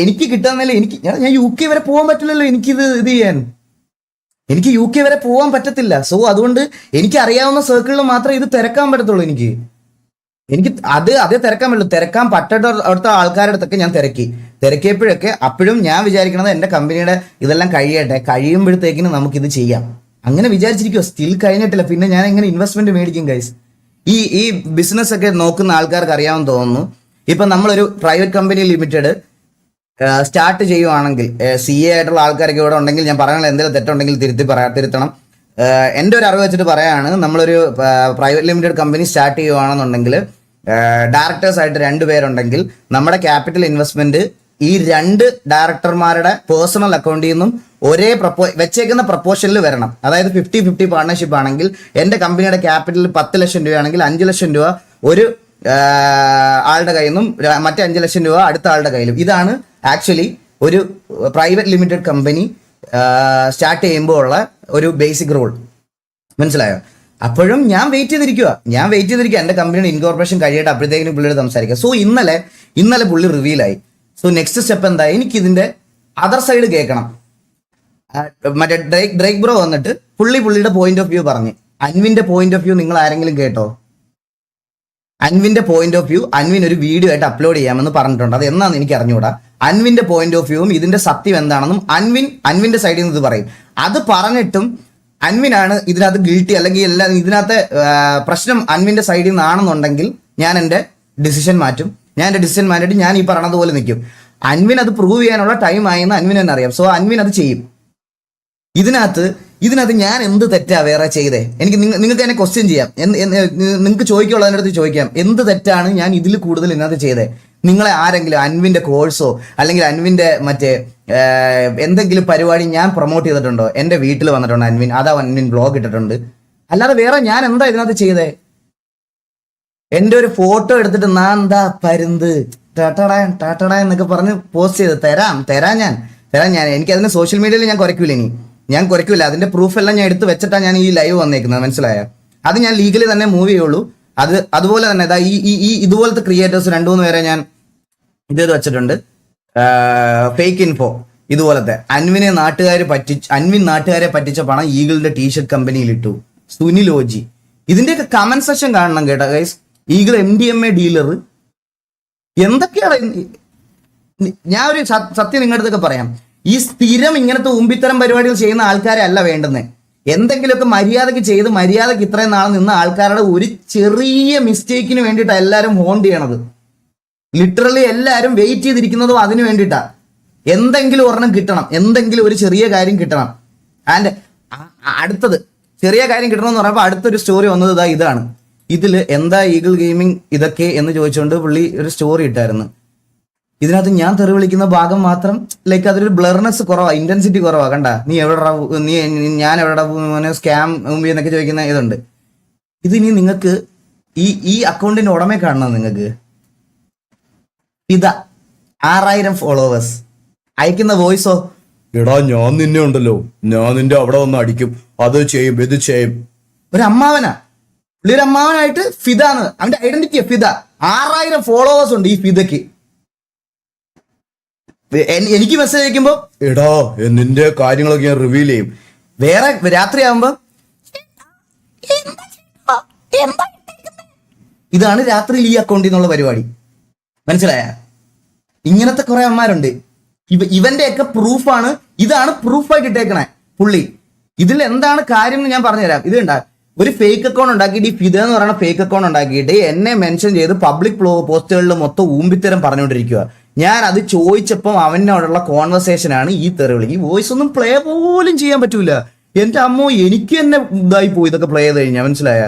എനിക്ക് കിട്ടാന്നല്ല, ഞാൻ യു കെ വരെ പോകാൻ പറ്റില്ലല്ലോ. ഇത് ചെയ്യാൻ എനിക്ക് യു കെ വരെ പോകാൻ പറ്റത്തില്ല. സോ അതുകൊണ്ട് എനിക്ക് അറിയാവുന്ന സർക്കിളിൽ മാത്രമേ ഇത് തിരക്കാൻ പറ്റത്തുള്ളൂ. എനിക്ക് അതേ തിരക്കാൻ പറ്റുള്ളൂ. തിരക്കാൻ പറ്റാത്ത ആൾക്കാരുടെ അടുത്തൊക്കെ ഞാൻ തിരക്കിയപ്പോഴൊക്കെ അപ്പോഴും ഞാൻ വിചാരിക്കണത് എൻ്റെ കമ്പനിയുടെ ഇതെല്ലാം കഴിയുമ്പോഴത്തേക്കിന് നമുക്കിത് ചെയ്യാം അങ്ങനെ വിചാരിച്ചിരിക്കുമോ. സ്റ്റിൽ കഴിഞ്ഞിട്ടില്ല. പിന്നെ ഞാൻ എങ്ങനെ ഇൻവെസ്റ്റ്മെന്റ് മേടിക്കും ഗൈസ്? ഈ ബിസിനസ് ഒക്കെ നോക്കുന്ന ആൾക്കാർക്ക് അറിയാമെന്ന് തോന്നുന്നു. ഇപ്പൊ നമ്മളൊരു പ്രൈവറ്റ് കമ്പനി ലിമിറ്റഡ് സ്റ്റാർട്ട് ചെയ്യുവാണെങ്കിൽ, CA ആയിട്ടുള്ള ആൾക്കാരൊക്കെ ഇവിടെ ഉണ്ടെങ്കിൽ ഞാൻ പറയണത് എന്തെങ്കിലും തെറ്റുണ്ടെങ്കിൽ തിരുത്തണം. എൻ്റെ ഒരു അറിവ് വെച്ചിട്ട് പറയാണ്, നമ്മളൊരു പ്രൈവറ്റ് ലിമിറ്റഡ് കമ്പനി സ്റ്റാർട്ട് ചെയ്യുവാണെന്നുണ്ടെങ്കിൽ ഡയറക്ടേഴ്സ് ആയിട്ട് 2 പേരുണ്ടെങ്കിൽ നമ്മുടെ ക്യാപിറ്റൽ ഇൻവെസ്റ്റ്മെന്റ് ഈ 2 ഡയറക്ടർമാരുടെ പേഴ്സണൽ അക്കൗണ്ടിൽ നിന്നും ഒരേ വെച്ചേക്കുന്ന പ്രപ്പോഷനിൽ വരണം. അതായത് 50-50 പാർട്ണർഷിപ്പ് ആണെങ്കിൽ എൻ്റെ കമ്പനിയുടെ ക്യാപിറ്റൽ 10 ലക്ഷം രൂപയാണെങ്കിൽ 5 ലക്ഷം രൂപ ഒരു ആളുടെ കയ്യിൽ നിന്നും മറ്റേ 5 ലക്ഷം രൂപ അടുത്ത ആളുടെ കയ്യിലും. ഇതാണ് ആക്ച്വലി ഒരു പ്രൈവറ്റ് ലിമിറ്റഡ് കമ്പനി സ്റ്റാർട്ട് ചെയ്യുമ്പോൾ ഉള്ള ഒരു ബേസിക് റൂൾ. മനസ്സിലായോ? അപ്പോഴും ഞാൻ വെയിറ്റ് ചെയ്തിരിക്കുക എൻ്റെ കമ്പനിയുടെ ഇൻകോർപ്പറേഷൻ കഴിയട്ടെ, അപ്പോഴത്തേക്കിനും പുള്ളിയോട് സംസാരിക്കുക. സോ ഇന്നലെ പുള്ളി റിവീലായി. സോ നെക്സ്റ്റ് സ്റ്റെപ്പ് എന്താ, എനിക്ക് ഇതിന്റെ അതർ സൈഡ് കേൾക്കണം. മറ്റേ ഡ്രേക്ക് ബ്രോ വന്നിട്ട് പുള്ളിയുടെ പോയിന്റ് ഓഫ് വ്യൂ പറഞ്ഞു. അൻവിന്റെ പോയിന്റ് ഓഫ് വ്യൂ നിങ്ങൾ ആരെങ്കിലും കേട്ടോ? അൻവിന്റെ പോയിന്റ് ഓഫ് വ്യൂ അൻവിൻ ഒരു വീഡിയോ ആയിട്ട് അപ്ലോഡ് ചെയ്യാമെന്ന് പറഞ്ഞിട്ടുണ്ട്. അത് എന്നാന്ന് എനിക്ക് അറിഞ്ഞുകൂടാ. അൻവിന്റെ പോയിന്റ് ഓഫ് വ്യൂവും ഇതിന്റെ സത്യം എന്താണെന്നും അൻവിന്റെ സൈഡിൽ നിന്ന് ഇത് പറയും. അത് പറഞ്ഞിട്ടും അൻവിനാണ് ഇതിനകത്ത് ഗിൽട്ടി, അല്ലെങ്കിൽ എല്ലാം ഇതിനകത്ത് പ്രശ്നം അൻവിന്റെ സൈഡിൽ നിന്നാണെന്നുണ്ടെങ്കിൽ ഞാൻ എൻ്റെ ഡിസിഷൻ മാറ്റും. മാറ്റിയിട്ട് ഞാൻ ഈ പറഞ്ഞതുപോലെ നിൽക്കും. അൻവിൻ അത് പ്രൂവ് ചെയ്യാനുള്ള ടൈം ആയെന്ന് അൻവിൻ തന്നെ അറിയാം. സോ അൻവിൻ അത് ചെയ്യും. ഇതിനകത്ത് ഞാൻ എന്ത് തെറ്റാ വേറെ ചെയ്തേ? നിങ്ങൾക്ക് എന്നെ ക്വസ്റ്റ്യൻ ചെയ്യാം, നിങ്ങൾക്ക് ചോദിക്കുള്ളതിൻ്റെ അടുത്ത് ചോദിക്കാം, എന്ത് തെറ്റാണ് ഞാൻ ഇതിൽ കൂടുതൽ ഇതിനകത്ത് ചെയ്തേ? നിങ്ങളെ ആരെങ്കിലും അൻവിന്റെ കോഴ്സോ അല്ലെങ്കിൽ അൻവിന്റെ മറ്റേ എന്തെങ്കിലും പരിപാടി ഞാൻ പ്രൊമോട്ട് ചെയ്തിട്ടുണ്ടോ? എൻ്റെ വീട്ടിൽ വന്നിട്ടുണ്ട് അൻവിൻ, അതാ അൻവിൻ ബ്ലോഗ് ഇട്ടിട്ടുണ്ട്. അല്ലാതെ വേറെ ഞാൻ എന്താ ഇതിനകത്ത് ചെയ്തേ? എൻ്റെ ഒരു ഫോട്ടോ എടുത്തിട്ട് ഞാൻ എന്താ പരുന്ത് ടാറ്റട എന്നൊക്കെ പറഞ്ഞ് പോസ്റ്റ് ചെയ്ത് തരാം ഞാൻ. എനിക്കതിന് സോഷ്യൽ മീഡിയയിൽ ഞാൻ കുറയ്ക്കൂല. അതിന്റെ പ്രൂഫ് എല്ലാം ഞാൻ എടുത്ത് വെച്ചിട്ടാണ് ഞാൻ ഈ ലൈവ് വന്നേക്കുന്നത്. മനസ്സിലായ? അത് ഞാൻ ലീഗലി തന്നെ മൂവ് ചെയ്യുള്ളൂ. അതുപോലെ തന്നെ ഈ ഇതുപോലത്തെ ക്രിയേറ്റേഴ്സ് 2-3 പേരെ ഞാൻ ഇത് വെച്ചിട്ടുണ്ട്. ഫേക്ക് ഇൻഫോ ഇതുപോലത്തെ അൻവിൻ നാട്ടുകാരെ പറ്റിച്ച പണം ഈഗിളിന്റെ ടീഷർട്ട് കമ്പനിയിൽ ഇട്ടു. സുനിൽ ഓജി ഇതിന്റെയൊക്കെ കമന്റ് സെക്ഷൻ കാണണം കേട്ടോ ഗൈസ്. ഈഗിൾ MDMA ഡീലർ എന്തൊക്കെയാണ്. ഞാൻ ഒരു സത്യം നിങ്ങളുടെ അടുത്തൊക്കെ പറയാം. ഈ സ്ഥിരം ഇങ്ങനത്തെ ഉമ്പിത്തരം പരിപാടികൾ ചെയ്യുന്ന ആൾക്കാരെ അല്ല വേണ്ടുന്നത്. എന്തെങ്കിലുമൊക്കെ മര്യാദയ്ക്ക് ചെയ്ത് മര്യാദയ്ക്ക് ഇത്രയും നാൾ നിന്ന ആൾക്കാരുടെ ഒരു ചെറിയ മിസ്റ്റേക്കിന് വേണ്ടിയിട്ടാണ് എല്ലാവരും ഹോണ്ട് ചെയ്യണത്. ലിറ്ററലി എല്ലാവരും വെയിറ്റ് ചെയ്തിരിക്കുന്നതും അതിന് വേണ്ടിയിട്ടാണ്. എന്തെങ്കിലും ഒരെണ്ണം കിട്ടണം, എന്തെങ്കിലും ഒരു ചെറിയ കാര്യം കിട്ടണം. ആൻഡ് അടുത്തത് ചെറിയ കാര്യം കിട്ടണമെന്ന് പറയുമ്പോൾ അടുത്തൊരു സ്റ്റോറി വന്നത് ഇതാണ്. ഇതിൽ എന്താ ഈഗിൾ ഗെയിമിംഗ് ഇതൊക്കെ എന്ന് ചോദിച്ചുകൊണ്ട് പുള്ളി ഒരു സ്റ്റോറി ഇട്ടായിരുന്നു. ഇതിനകത്ത് ഞാൻ തെറി വിളിക്കുന്ന ഭാഗം മാത്രം ലൈക്ക് അതൊരു ബ്ലർനെസ് കുറവാ, ഇന്റൻസിറ്റി കുറവാ. കണ്ട ഞാൻ എവിടെ സ്കാം എന്നൊക്കെ ചോദിക്കുന്ന ഇതുണ്ട്. ഇതിനി നിങ്ങൾക്ക് ഈ അക്കൗണ്ടിന്റെ ഉടമയെ കാണണം. നിങ്ങൾക്ക് ഇതാ 6000 ഫോളോവേഴ്സ് അയക്കുന്ന വോയിസോ, എടാ ഞാൻ നിന്നെ ഉണ്ടല്ലോ, ഞാൻ നിന്റെ അവിടെ വന്ന് അടിക്കും, അത് ചെയ്യും ഇത് ചെയ്യും. ഒരു അമ്മാവനാ, പുള്ളിയൊരു അമ്മാവനായിട്ട് ഫിദാന്ന് അവന്റെ ഐഡന്റിറ്റിയാ ഫിദ. 6000 ഫോളോവേഴ്സ് ഉണ്ട് ഈ ഫിദയ്ക്ക്. എനിക്ക് മെസ്സേജ് അയക്കുമ്പോ എടാ നിന്റെ കാര്യങ്ങളൊക്കെ ഞാൻ റിവീൽ ചെയ്യും. വേറെ രാത്രിയാകുമ്പോ ഇതാണ് രാത്രിയിൽ ഈ അക്കൗണ്ടിൽ നിന്നുള്ള പരിപാടി. മനസ്സിലായ? ഇങ്ങനത്തെ കുറെ അമ്മമാരുണ്ട്. ഇവന്റെയൊക്കെ പ്രൂഫാണ്, ഇതാണ് പ്രൂഫായിട്ട് ഇട്ടേക്കണേ പുള്ളി. ഇതിൽ എന്താണ് കാര്യം എന്ന് ഞാൻ പറഞ്ഞുതരാം. ഇത് കണ്ടാ ഒരു ഫേക്ക് അക്കൗണ്ട് ഉണ്ടാക്കിയിട്ട്, ഈ ഫിദ എന്ന് പറയുന്ന ഫേക്ക് അക്കൗണ്ട് ഉണ്ടാക്കിയിട്ട് എന്നെ മെൻഷൻ ചെയ്ത് പബ്ലിക് പോസ്റ്റുകളിൽ മൊത്തം ഊമ്പിത്തരം പറഞ്ഞുകൊണ്ടിരിക്കുക. ഞാൻ അത് ചോദിച്ചപ്പം അവനോടുള്ള കോൺവെർസേഷനാണ് ഈ തെറിവിളി. ഈ വോയിസ് ഒന്നും പ്ലേ പോലും ചെയ്യാൻ പറ്റൂല. എന്റെ അമ്മോ, എനിക്ക് തന്നെ ഇതായി പോയി ഇതൊക്കെ പ്ലേ ചെയ്ത് കഴിഞ്ഞാൽ. മനസ്സിലായ?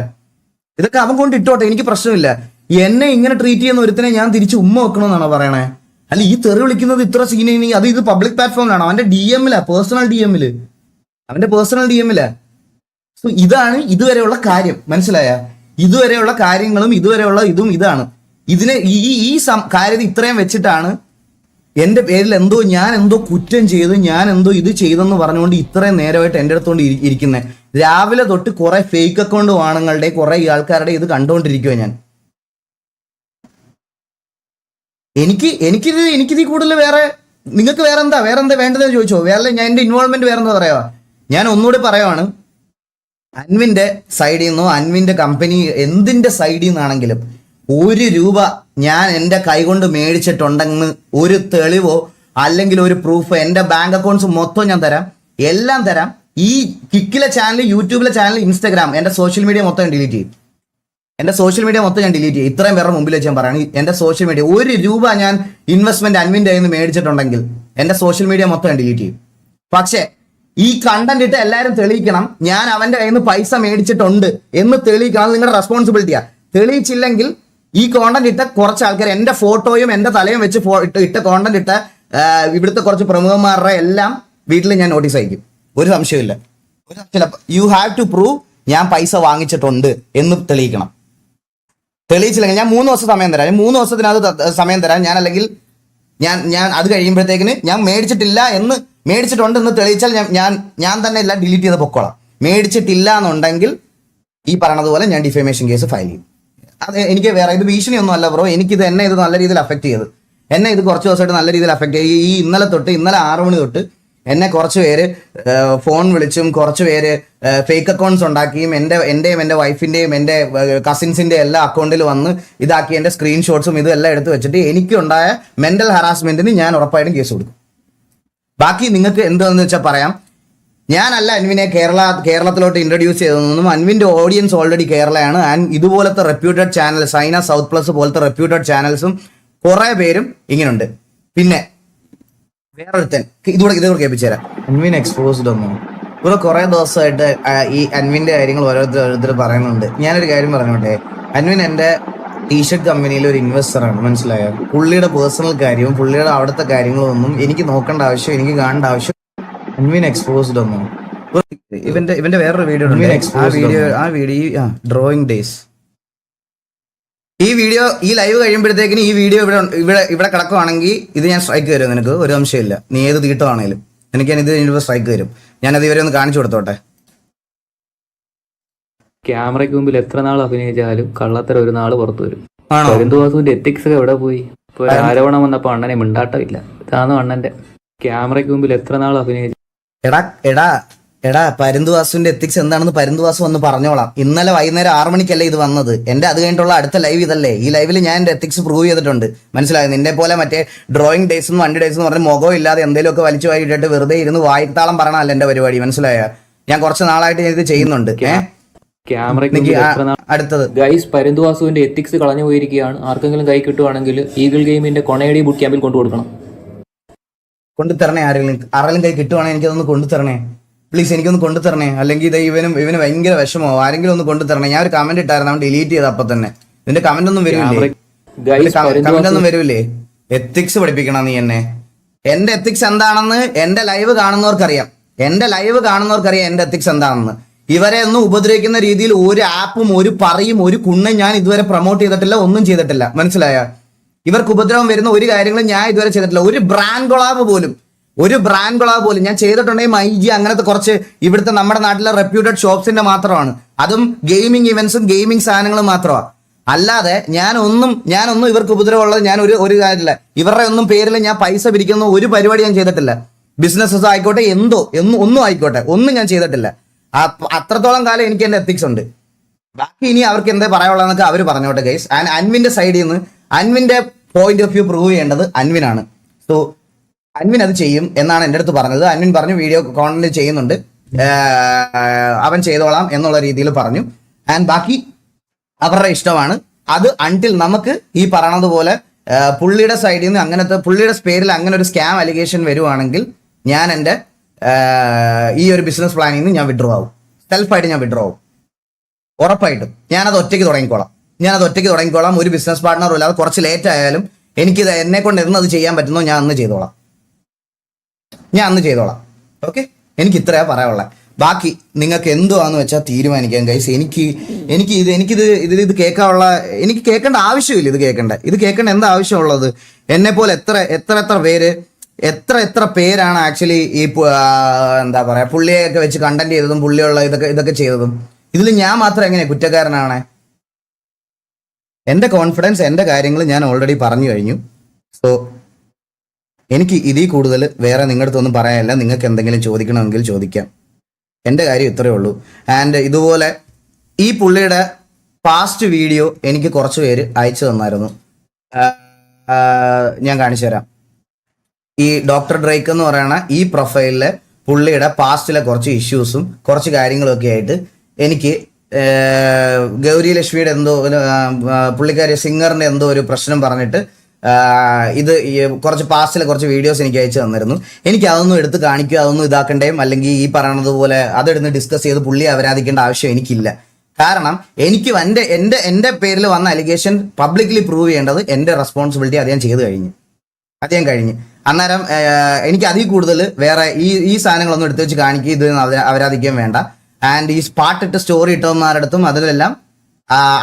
ഇതൊക്കെ അവൻ കൊണ്ട് ഇട്ടോട്ടെ, എനിക്ക് പ്രശ്നമില്ല. എന്നെ ഇങ്ങനെ ട്രീറ്റ് ചെയ്യുന്ന ഒരുത്തിനെ ഞാൻ തിരിച്ച് ഉമ്മ വെക്കണമെന്നാണോ പറയണേ? അല്ല, ഈ തെറി വിളിക്കുന്നത് ഇത്ര സീൻ ഇത് പബ്ലിക് പ്ലാറ്റ്ഫോമിലാണ്. അവന്റെ DM-ലാ, അവന്റെ പേഴ്സണൽ DM-ലാ. സോ ഇതാണ് ഇതുവരെയുള്ള കാര്യം. മനസ്സിലായ? ഇതുവരെയുള്ള കാര്യങ്ങളും ഇതുവരെയുള്ള ഇതാണ്. ഇതിനെ ഈ കാര്യത്തിൽ ഇത്രയും വെച്ചിട്ടാണ് എൻ്റെ പേരിൽ ഞാൻ എന്തോ കുറ്റം ചെയ്തു, ഞാൻ എന്തോ ഇത് ചെയ്തെന്ന് പറഞ്ഞുകൊണ്ട് ഇത്രയും നേരമായിട്ട് എൻ്റെ അടുത്തോണ്ട് ഇരിക്കുന്നത്. രാവിലെ തൊട്ട് കുറെ ഫേക്ക് അക്കൗണ്ട് ആണുങ്ങളുടെ കുറെ ആൾക്കാരുടെ ഇത് കണ്ടുകൊണ്ടിരിക്കുക ഞാൻ. എനിക്കിത് കൂടുതൽ വേറെ നിങ്ങൾക്ക് വേറെ എന്താ വേണ്ടതെന്ന് ചോദിച്ചോ? വേറെ ഞാൻ എൻ്റെ ഇൻവോൾവ്മെന്റ് വേറെ എന്താ പറയാ? ഞാൻ ഒന്നുകൂടി പറയുവാണ്, അൻവിന്റെ സൈഡിൽ നിന്നോ അൻവിന്റെ കമ്പനി എന്തിന്റെ സൈഡിൽ നിന്നാണെങ്കിലും 1 രൂപ ഞാൻ എൻ്റെ കൈകൊണ്ട് മേടിച്ചിട്ടുണ്ടെന്ന് ഒരു തെളിവോ അല്ലെങ്കിൽ ഒരു പ്രൂഫോ എൻ്റെ ബാങ്ക് അക്കൗണ്ട്സ് മൊത്തം ഞാൻ തരാം, എല്ലാം തരാം. ഈ കിക്കിലെ ചാനൽ, യൂട്യൂബിലെ ചാനൽ, ഇൻസ്റ്റാഗ്രാം, എൻ്റെ സോഷ്യൽ മീഡിയ മൊത്തം ഞാൻ ഡിലീറ്റ് ചെയ്യും. ഇത്രയും പേരുടെ മുമ്പിൽ വെച്ച് ഞാൻ പറയാണ്, എൻ്റെ സോഷ്യൽ മീഡിയ 1 രൂപ ഞാൻ ഇൻവെസ്റ്റ്മെന്റ് അൻവിന്റെ കയ്യിൽ നിന്ന് മേടിച്ചിട്ടുണ്ടെങ്കിൽ എൻ്റെ സോഷ്യൽ മീഡിയ മൊത്തം ഞാൻ ഡിലീറ്റ് ചെയ്യും. പക്ഷേ ഈ കണ്ടന്റ് ഇട്ട് എല്ലാവരും തെളിയിക്കണം ഞാൻ അവന്റെ കയ്യിൽ നിന്ന് പൈസ മേടിച്ചിട്ടുണ്ട് എന്ന് തെളിയിക്കണം. നിങ്ങളുടെ റെസ്പോൺസിബിലിറ്റിയാ. തെളിയിച്ചില്ലെങ്കിൽ ഈ കോണ്ടന്റ് ഇട്ട കുറച്ച് ആൾക്കാർ, എന്റെ ഫോട്ടോയും എന്റെ തലയും വെച്ച് ഇട്ട കോണ്ടന്റ് ഇട്ട ഇവിടുത്തെ കുറച്ച് പ്രമുഖന്മാരുടെ എല്ലാം വീട്ടിൽ ഞാൻ നോട്ടീസ് അയക്കും. ഒരു സംശയമില്ല. യു ഹാവ് ടു പ്രൂവ് ഞാൻ പൈസ വാങ്ങിച്ചിട്ടുണ്ട് എന്ന് തെളിയിക്കണം. തെളിയിച്ചില്ലെങ്കിൽ ഞാൻ 3 ദിവസം സമയം തരാം. 3 ദിവസത്തിനകത്ത് സമയം തരാം. ഞാൻ അല്ലെങ്കിൽ ഞാൻ അത് കഴിയുമ്പോഴത്തേക്കിന് ഞാൻ മേടിച്ചിട്ടുണ്ട് എന്ന് തെളിയിച്ചാൽ ഞാൻ തന്നെ എല്ലാം ഡിലീറ്റ് ചെയ്ത് പൊക്കോളാം. മേടിച്ചിട്ടില്ല എന്നുണ്ടെങ്കിൽ ഈ പറയണതുപോലെ ഞാൻ ഡിഫേമേഷൻ കേസ് ഫയൽ ചെയ്യും. അത് എനിക്ക് വേറെ ഇത് ഭീഷണിയൊന്നും അല്ല ബ്രോ. എന്നെ ഇത് നല്ല രീതിയിൽ അഫക്റ്റ് ചെയ്തു. എന്നെ ഇത് കുറച്ച് ദിവസമായിട്ട് നല്ല രീതിയിൽ അഫക്റ്റ് ചെയ്തു. ഈ ഇന്നലെ 6 മണി തൊട്ട് എന്നെ കുറച്ച് പേര് ഫോൺ വിളിച്ചും കുറച്ച് പേര് ഫേക്ക് അക്കൗണ്ട്സ് ഉണ്ടാക്കിയും എൻ്റെയും എൻ്റെ വൈഫിൻ്റെയും എൻ്റെ കസിൻസിൻ്റെ എല്ലാ അക്കൗണ്ടിൽ വന്ന് ഇതാക്കി എൻ്റെ സ്ക്രീൻഷോട്ട്സും ഇതും എല്ലാം എടുത്ത് വെച്ചിട്ട് എനിക്കുണ്ടായ മെൻ്റൽ ഹറാസ്മെൻറ്റിന് ഞാൻ ഉറപ്പായിട്ടും കേസ് കൊടുക്കും. ബാക്കി നിങ്ങൾക്ക് എന്താണെന്ന് വെച്ചാൽ പറയാം. ഞാനല്ല അൻവിനെ കേരളത്തിലോട്ട് ഇൻട്രൊഡ്യൂസ് ചെയ്തതെന്നും അൻവിൻ്റെ ഓഡിയൻസ് ഓൾറെഡി കേരളയാണ്. ആൻഡ് ഇതുപോലത്തെ reputed channel Saina south plus പോലത്തെ റെപ്യൂട്ടഡ് ചാനൽസും കുറേ പേരും ഇങ്ങനെയുണ്ട്. പിന്നെ വേറൊരുത്തൻ ഇതുകൂടെ കേൾപ്പിച്ചു തരാം. അൻവിൻ എക്സ്പോസ്ഡ് ഒന്നും ഇവിടെ കുറേ ദിവസമായിട്ട് ഈ അൻവിൻ്റെ കാര്യങ്ങൾ ഓരോരുത്തർ പറയുന്നുണ്ട്. ഞാനൊരു കാര്യം പറഞ്ഞോട്ടെ, അൻവിൻ എൻ്റെ ടീഷർട്ട് കമ്പനിയിൽ ഒരു ഇൻവെസ്റ്ററാണ്, മനസ്സിലായോ? പുള്ളിയുടെ പേഴ്സണൽ കാര്യവും പുള്ളിയുടെ അവിടുത്തെ കാര്യങ്ങളും ഒന്നും എനിക്ക് നോക്കേണ്ട ആവശ്യം, എനിക്ക് കാണേണ്ട ആവശ്യം. അൻവിൻ എക്സ്പോസ്ഡ് ഒന്നും ഇവന്റെ വേറൊരു വീഡിയോ ഡ്രോയിങ് ഡേയ്സ്. ഈ ലൈവ് കഴിയുമ്പോഴത്തേക്കിന് ഈ വീഡിയോ ഇവിടെ കിടക്കുവാണെങ്കിൽ ഇത് ഞാൻ സ്ട്രൈക്ക് തരും. നിനക്ക് ഒരു സംശയമില്ല. നീ ഏത് തീട്ടമാണേലും എനിക്ക് ഞാൻ ഇത് കഴിഞ്ഞപ്പോൾ സ്ട്രൈക്ക് തരും. ഞാനത് ഇവരെ ഒന്ന് കാണിച്ചു കൊടുത്തോട്ടെ. ക്യാമറയ്ക്ക് മുമ്പിൽ എത്ര നാൾ അഭിനയിച്ചാലും കള്ളത്തരം ഒരു നാൾ പുറത്തു വരും. പരുന്തുവാസുവിന്റെ എത്തിക്സ് ഒക്കെ എവിടെ പോയി? ഇപ്പൊ ഒരു ആരോപണം വന്നപ്പോ അണ്ണനെ മിണ്ടാട്ടമില്ല. ഇതാണ് അണ്ണന്റെ ക്യാമറയ്ക്ക് മുമ്പിൽ എത്ര നാൾ അഭിനയിച്ചു. എടാ പരുന്തുവാസുവിന്റെ എത്തിക്സ് എന്താണെന്ന് പരുന്തുവാസു വന്ന് പറഞ്ഞോളാം. ഇന്നലെ വൈകുന്നേരം 6 മണിക്കല്ലേ ഇത് വന്നത്. എന്റെ അത് കഴിഞ്ഞിട്ടുള്ള അടുത്ത ലൈവ് ഇതല്ലേ. ഈ ലൈവിൽ ഞാൻ എന്റെ എത്തിക്സ് പ്രൂവ് ചെയ്തിട്ടുണ്ട്, മനസ്സിലായത്? നിന്നെ പോലെ മറ്റേ ഡ്രോയിങ് ഡേയ്സ് എന്നും 1 ഡേയ്സ് എന്ന് പറഞ്ഞ് മുഖം ഇല്ലാതെ എന്തെങ്കിലുമൊക്കെ വലിച്ചു വായിട്ടിട്ട് വെറുതെ ഇരുന്ന് വായ്ത്താളം പറയണമല്ല എന്റെ പരിപാടി, മനസ്സിലായ? ഞാൻ കുറച്ച് നാളായിട്ട് ഞാൻ ഇത് ചെയ്യുന്നുണ്ട്. അടുത്തത് ഗൈസ്, പരുന്തുവാസുവിന്റെ എത്തിക്സ് കളഞ്ഞു പോയിരിക്കുകയാണ്. ആർക്കെങ്കിലും കൈ കിട്ടുവാണെങ്കിൽ ഈഗിൾ ഗെയിമിന്റെ കൊണയടി ബുട്ട് ക്യാമ്പിൽ കൊണ്ടുകൊടുക്കണം. കൊണ്ടുതരണേ. ആരെങ്കിലും കൈ കിട്ടുവാണെങ്കിൽ എനിക്കതൊന്ന് കൊണ്ടുതരണേ പ്ലീസ്. എനിക്കൊന്ന് കൊണ്ടുതരണേ. അല്ലെങ്കിൽ ഇത് ഇവന് ഭയങ്കര വിഷമോ. ആരെങ്കിലും ഒന്ന് കൊണ്ടുതരണേ. ഞാൻ ഒരു കമന്റ് ഇട്ടായിരുന്നു, അവൻ ഡിലീറ്റ് ചെയ്ത് അപ്പൊ തന്നെ. ഇതിന്റെ കമന്റ് ഒന്നും വരില്ലേ? കമന്റ് ഒന്നും വരൂലേ? എത്തിക്സ് പഠിപ്പിക്കണം നീ എന്നെ. എന്റെ എത്തിക്സ് എന്താണെന്ന് എന്റെ ലൈവ് കാണുന്നവർക്കറിയാം. എന്റെ എത്തിക്സ് എന്താണെന്ന്. ഇവരെ ഒന്നും ഉപദ്രവിക്കുന്ന രീതിയിൽ ഒരു ആപ്പും ഒരു പറയും ഒരു കുണ്ണും ഞാൻ ഇതുവരെ പ്രൊമോട്ട് ചെയ്തിട്ടില്ല, ഒന്നും ചെയ്തിട്ടില്ല, മനസ്സിലായ? ഇവർക്ക് ഉപദ്രവം വരുന്ന ഒരു കാര്യങ്ങളും ഞാൻ ഇതുവരെ ചെയ്തിട്ടില്ല. ഒരു ബ്രാൻഡ് കൊളാബ് പോലും ഞാൻ ചെയ്തിട്ടുണ്ടെങ്കിൽ മൈജി അങ്ങനത്തെ കുറച്ച് ഇവിടുത്തെ നമ്മുടെ നാട്ടിലെ റെപ്യൂട്ടഡ് ഷോപ്സിന്റെ മാത്രമാണ്. അതും ഗെയിമിംഗ് ഇവന്റ്സും ഗെയിമിംഗ് സാധനങ്ങളും മാത്രമാണ്. അല്ലാതെ ഞാനൊന്നും ഇവർക്ക് ഉപദ്രവമുള്ളത് ഞാൻ ഒരു കാര്യമില്ല. ഇവരുടെ ഒന്നും പേരിൽ ഞാൻ പൈസ പിരിക്കുന്ന ഒരു പരിപാടി ഞാൻ ചെയ്തിട്ടില്ല. ബിസിനസ്സസ് ആയിക്കോട്ടെ, ഒന്നും ആയിക്കോട്ടെ, ഒന്നും ഞാൻ ചെയ്തിട്ടില്ല. അത്രത്തോളം കാലം എനിക്ക് എന്റെ എത്തിക്സ് ഉണ്ട്. ബാക്കി ഇനി അവർക്ക് എന്താ പറയാനുള്ളതെന്നൊക്കെ അവർ പറഞ്ഞോട്ടെ ഗൈസ്. ആൻഡ് അൻവിന്റെ സൈഡിൽ നിന്ന് അൻവിന്റെ പോയിന്റ് ഓഫ് വ്യൂ പ്രൂവ് ചെയ്യേണ്ടത് അൻവിനാണ്. സോ അൻവിൻ അത് ചെയ്യും എന്നാണ് എൻ്റെ അടുത്ത് പറഞ്ഞത്. അൻവിൻ പറഞ്ഞു വീഡിയോ കോണ്ടന്റ് ചെയ്യുന്നുണ്ട്, അവൻ ചെയ്തോളാം എന്നുള്ള രീതിയിൽ പറഞ്ഞു. ആൻഡ് ബാക്കി അവരുടെ ഇഷ്ടമാണ് അത്. അൺടിൽ നമുക്ക് ഈ പറയണതുപോലെ പുള്ളിയുടെ സൈഡിൽ നിന്ന് പുള്ളിയുടെ പേരിൽ അങ്ങനെ ഒരു സ്കാം അലിഗേഷൻ വരുവാണെങ്കിൽ ഞാൻ എൻ്റെ ഈ ഒരു ബിസിനസ് പ്ലാനിൽ നിന്ന് ഞാൻ വിഡ്രോ ആവും. സെൽഫായിട്ട് ഞാൻ വിഡ്രോ ആവും ഉറപ്പായിട്ടും. ഞാനത് ഒറ്റയ്ക്ക് തുടങ്ങിക്കോളാം. ഒരു ബിസിനസ് പാർട്ട്ണറും ഇല്ലാതെ കുറച്ച് ലേറ്റ് ആയാലും എനിക്കിത് എന്നെ കൊണ്ട് അത് ചെയ്യാൻ പറ്റുന്നോ ഞാൻ അന്ന് ചെയ്തോളാം. ഓക്കെ, എനിക്ക് ഇത്രയാ പറയാനുള്ളത്. ബാക്കി നിങ്ങൾക്ക് എന്തുവാന്ന് വെച്ചാൽ തീരുമാനിക്കാം ഗൈസ്. ഇത് കേൾക്കേണ്ട ആവശ്യമില്ല. ഇത് കേൾക്കേണ്ട എന്താ ആവശ്യമുള്ളത്? എന്നെ പോലെ എത്ര പേരാണ് ആക്ച്വലി ഈ എന്താ പറയാ പുള്ളിയൊക്കെ വെച്ച് കണ്ടന്റ് ചെയ്തതും പുള്ളിയുള്ള ഇതൊക്കെ ചെയ്തതും. ഇതിൽ ഞാൻ മാത്രം എങ്ങനെ കുറ്റക്കാരനാണ്? എന്റെ കോൺഫിഡൻസ്, എന്റെ കാര്യങ്ങൾ ഞാൻ ഓൾറെഡി പറഞ്ഞു കഴിഞ്ഞു. സോ എനിക്ക് ഇതിൽ കൂടുതൽ വേറെ നിങ്ങളുടെ അടുത്തൊന്നും പറയാനില്ല. നിങ്ങൾക്ക് എന്തെങ്കിലും ചോദിക്കണമെങ്കിൽ ചോദിക്കാം. എൻ്റെ കാര്യം ഇത്രയേ ഉള്ളൂ. ആൻഡ് ഇതുപോലെ ഈ പുള്ളിയുടെ പാസ്റ്റ് വീഡിയോ എനിക്ക് കുറച്ച് പേര് അയച്ചു തന്നായിരുന്നു. ഞാൻ കാണിച്ചു തരാം. ഈ ഡോക്ടർ ഡ്രേക്ക് എന്ന് പറയുന്ന ഈ പ്രൊഫൈലിലെ പുള്ളിയുടെ പാസ്റ്റിലെ കുറച്ച് ഇഷ്യൂസും കുറച്ച് കാര്യങ്ങളൊക്കെ ആയിട്ട് എനിക്ക് ഗൗരി ലക്ഷ്മിയുടെ പുള്ളിക്കാരി സിംഗറിന്റെ ഒരു പ്രശ്നം പറഞ്ഞിട്ട് ഇത് കുറച്ച് പാസ്റ്റിലെ കുറച്ച് വീഡിയോസ് എനിക്ക് അയച്ചു തന്നിരുന്നു. എനിക്ക് അതൊന്നും എടുത്ത് കാണിക്കുക, അതൊന്നും ഇതാക്കണ്ടേയും അല്ലെങ്കിൽ ഈ പറയണത് പോലെ അതെടുത്ത് ഡിസ്കസ് ചെയ്ത് പുള്ളിയെ അപരാധിക്കേണ്ട ആവശ്യം എനിക്കില്ല. കാരണം എനിക്ക് എൻ്റെ പേരിൽ വന്ന അലിഗേഷൻ പബ്ലിക്കലി പ്രൂവ് ചെയ്യേണ്ടത് എൻ്റെ റെസ്പോൺസിബിലിറ്റി, അത് ഞാൻ ചെയ്തു കഴിഞ്ഞു. അത് ഞാൻ കഴിഞ്ഞ്. അന്നേരം എനിക്ക് അതിൽ കൂടുതൽ വേറെ ഈ സാധനങ്ങളൊന്നും എടുത്തു വെച്ച് കാണിക്കുക, ഇത് അവരാധിക്കാൻ വേണ്ട. ആൻഡ് ഈ പാട്ടിട്ട് സ്റ്റോറി ഇട്ടവന്മാരടുത്തും അതിലെല്ലാം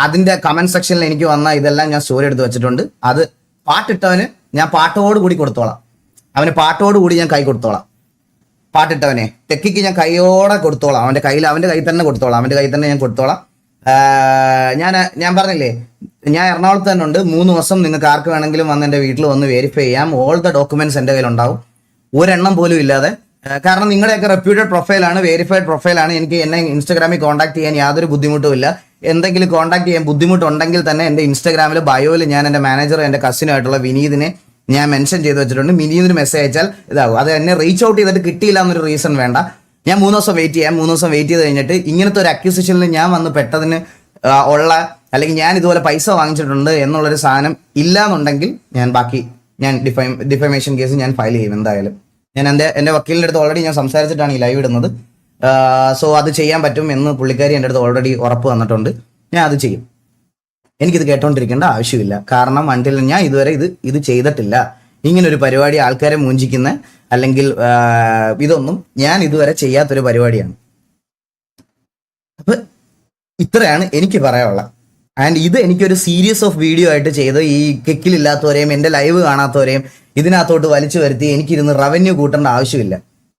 അതിന്റെ കമന്റ് സെക്ഷനിൽ എനിക്ക് വന്ന ഇതെല്ലാം ഞാൻ സ്റ്റോറി എടുത്ത് വെച്ചിട്ടുണ്ട്. അത് പാട്ടിട്ടവന് ഞാൻ പാട്ടോട് കൂടി കൊടുത്തോളാം, അവന് പാട്ടോട് കൂടി ഞാൻ കൈ കൊടുത്തോളാം. പാട്ടിട്ടവനെ ടെക്കിക്ക് ഞാൻ കൈയോടെ കൊടുത്തോളാം, അവന്റെ കയ്യിൽ തന്നെ കൊടുത്തോളാം, അവന്റെ കയ്യിൽ തന്നെ ഞാൻ കൊടുത്തോളാം. ഞാൻ പറഞ്ഞില്ലേ, ഞാൻ എറണാകുളത്ത് തന്നെ ഉണ്ട്. 3 ദിവസം നിങ്ങൾക്ക് ആർക്ക് വേണമെങ്കിലും വന്ന് എൻ്റെ വീട്ടിൽ വന്ന് വെരിഫൈ ചെയ്യാം. ഓൾ ദ ഡോക്യുമെന്റ്സ് എൻ്റെ കയ്യിലുണ്ടാവും, ഒരെണ്ണം പോലും ഇല്ലാതെ. കാരണം നിങ്ങളുടെയൊക്കെ റെപ്യൂട്ടഡ് പ്രൊഫൈലാണ്, വെരിഫൈഡ് പ്രൊഫൈലാണ്. എനിക്ക് എന്നെ ഇൻസ്റ്റാഗ്രാമിൽ കോൺടാക്ട് ചെയ്യാൻ യാതൊരു ബുദ്ധിമുട്ടുമില്ല. എന്തെങ്കിലും കോൺടാക്ട് ചെയ്യാൻ ബുദ്ധിമുട്ടുണ്ടെങ്കിൽ തന്നെ എൻ്റെ ഇൻസ്റ്റാഗ്രാമിൽ ബയോയിൽ ഞാൻ എൻ്റെ മാനേജർ, എൻ്റെ കസിനായിട്ടുള്ള വിനീതിനെ ഞാൻ മെൻഷൻ ചെയ്ത് വെച്ചിട്ടുണ്ട്. വിനീതിന് മെസ്സേജ് അയച്ചാൽ ഇതാകും. അത് എന്നെ റീച്ച് ഔട്ട് ചെയ്തിട്ട് കിട്ടിയില്ല എന്നൊരു റീസൺ വേണ്ട. ഞാൻ 3 ദിവസം വെയിറ്റ് ചെയ്യാം. 3 ദിവസം വെയിറ്റ് ചെയ്ത് കഴിഞ്ഞിട്ട് ഇങ്ങനത്തെ ഒരു അക്യൂസിഷനിൽ ഞാൻ വന്ന് പെട്ടതിന് ഉള്ള, അല്ലെങ്കിൽ ഞാൻ ഇതുപോലെ പൈസ വാങ്ങിച്ചിട്ടുണ്ട് എന്നുള്ളൊരു സാധനം ഇല്ല എന്നുണ്ടെങ്കിൽ ഞാൻ ഡിഫമേഷൻ കേസ് ഞാൻ ഫയൽ ചെയ്യും എന്തായാലും. ഞാൻ എൻ്റെ വക്കീലിൻ്റെ അടുത്ത് ഓൾറെഡി ഞാൻ സംസാരിച്ചിട്ടാണ് ഈ ലൈവ് ഇടുന്നത്. സോ അത് ചെയ്യാൻ പറ്റും എന്ന് പുള്ളിക്കാരി എൻ്റെ അടുത്ത് ഓൾറെഡി ഉറപ്പ് തന്നിട്ടുണ്ട്. ഞാൻ അത് ചെയ്യും. എനിക്കിത് കേട്ടോണ്ടിരിക്കേണ്ട ആവശ്യമില്ല. കാരണം അണ്ടിൽ ഞാൻ ഇതുവരെ ഇത് ചെയ്തിട്ടില്ല. ഇങ്ങനൊരു പരിപാടി ആൾക്കാരെ മൂഞ്ചിക്കുന്ന അല്ലെങ്കിൽ ഇതൊന്നും ഞാൻ ഇതുവരെ ചെയ്യാത്തൊരു പരിപാടിയാണ്. അപ്പൊ ഇത്രയാണ് എനിക്ക് പറയാനുള്ളത്. ആൻഡ് ഇത് എനിക്കൊരു സീരീസ് ഓഫ് വീഡിയോ ആയിട്ട് ചെയ്ത് ഈ കിക്കിലില്ലാത്തവരെയും എൻ്റെ ലൈവ് കാണാത്തവരെയും ഇതിനകത്തോട്ട് വലിച്ചു വരുത്തി എനിക്കിരുന്ന് റവന്യൂ കൂട്ടേണ്ട ആവശ്യമില്ല.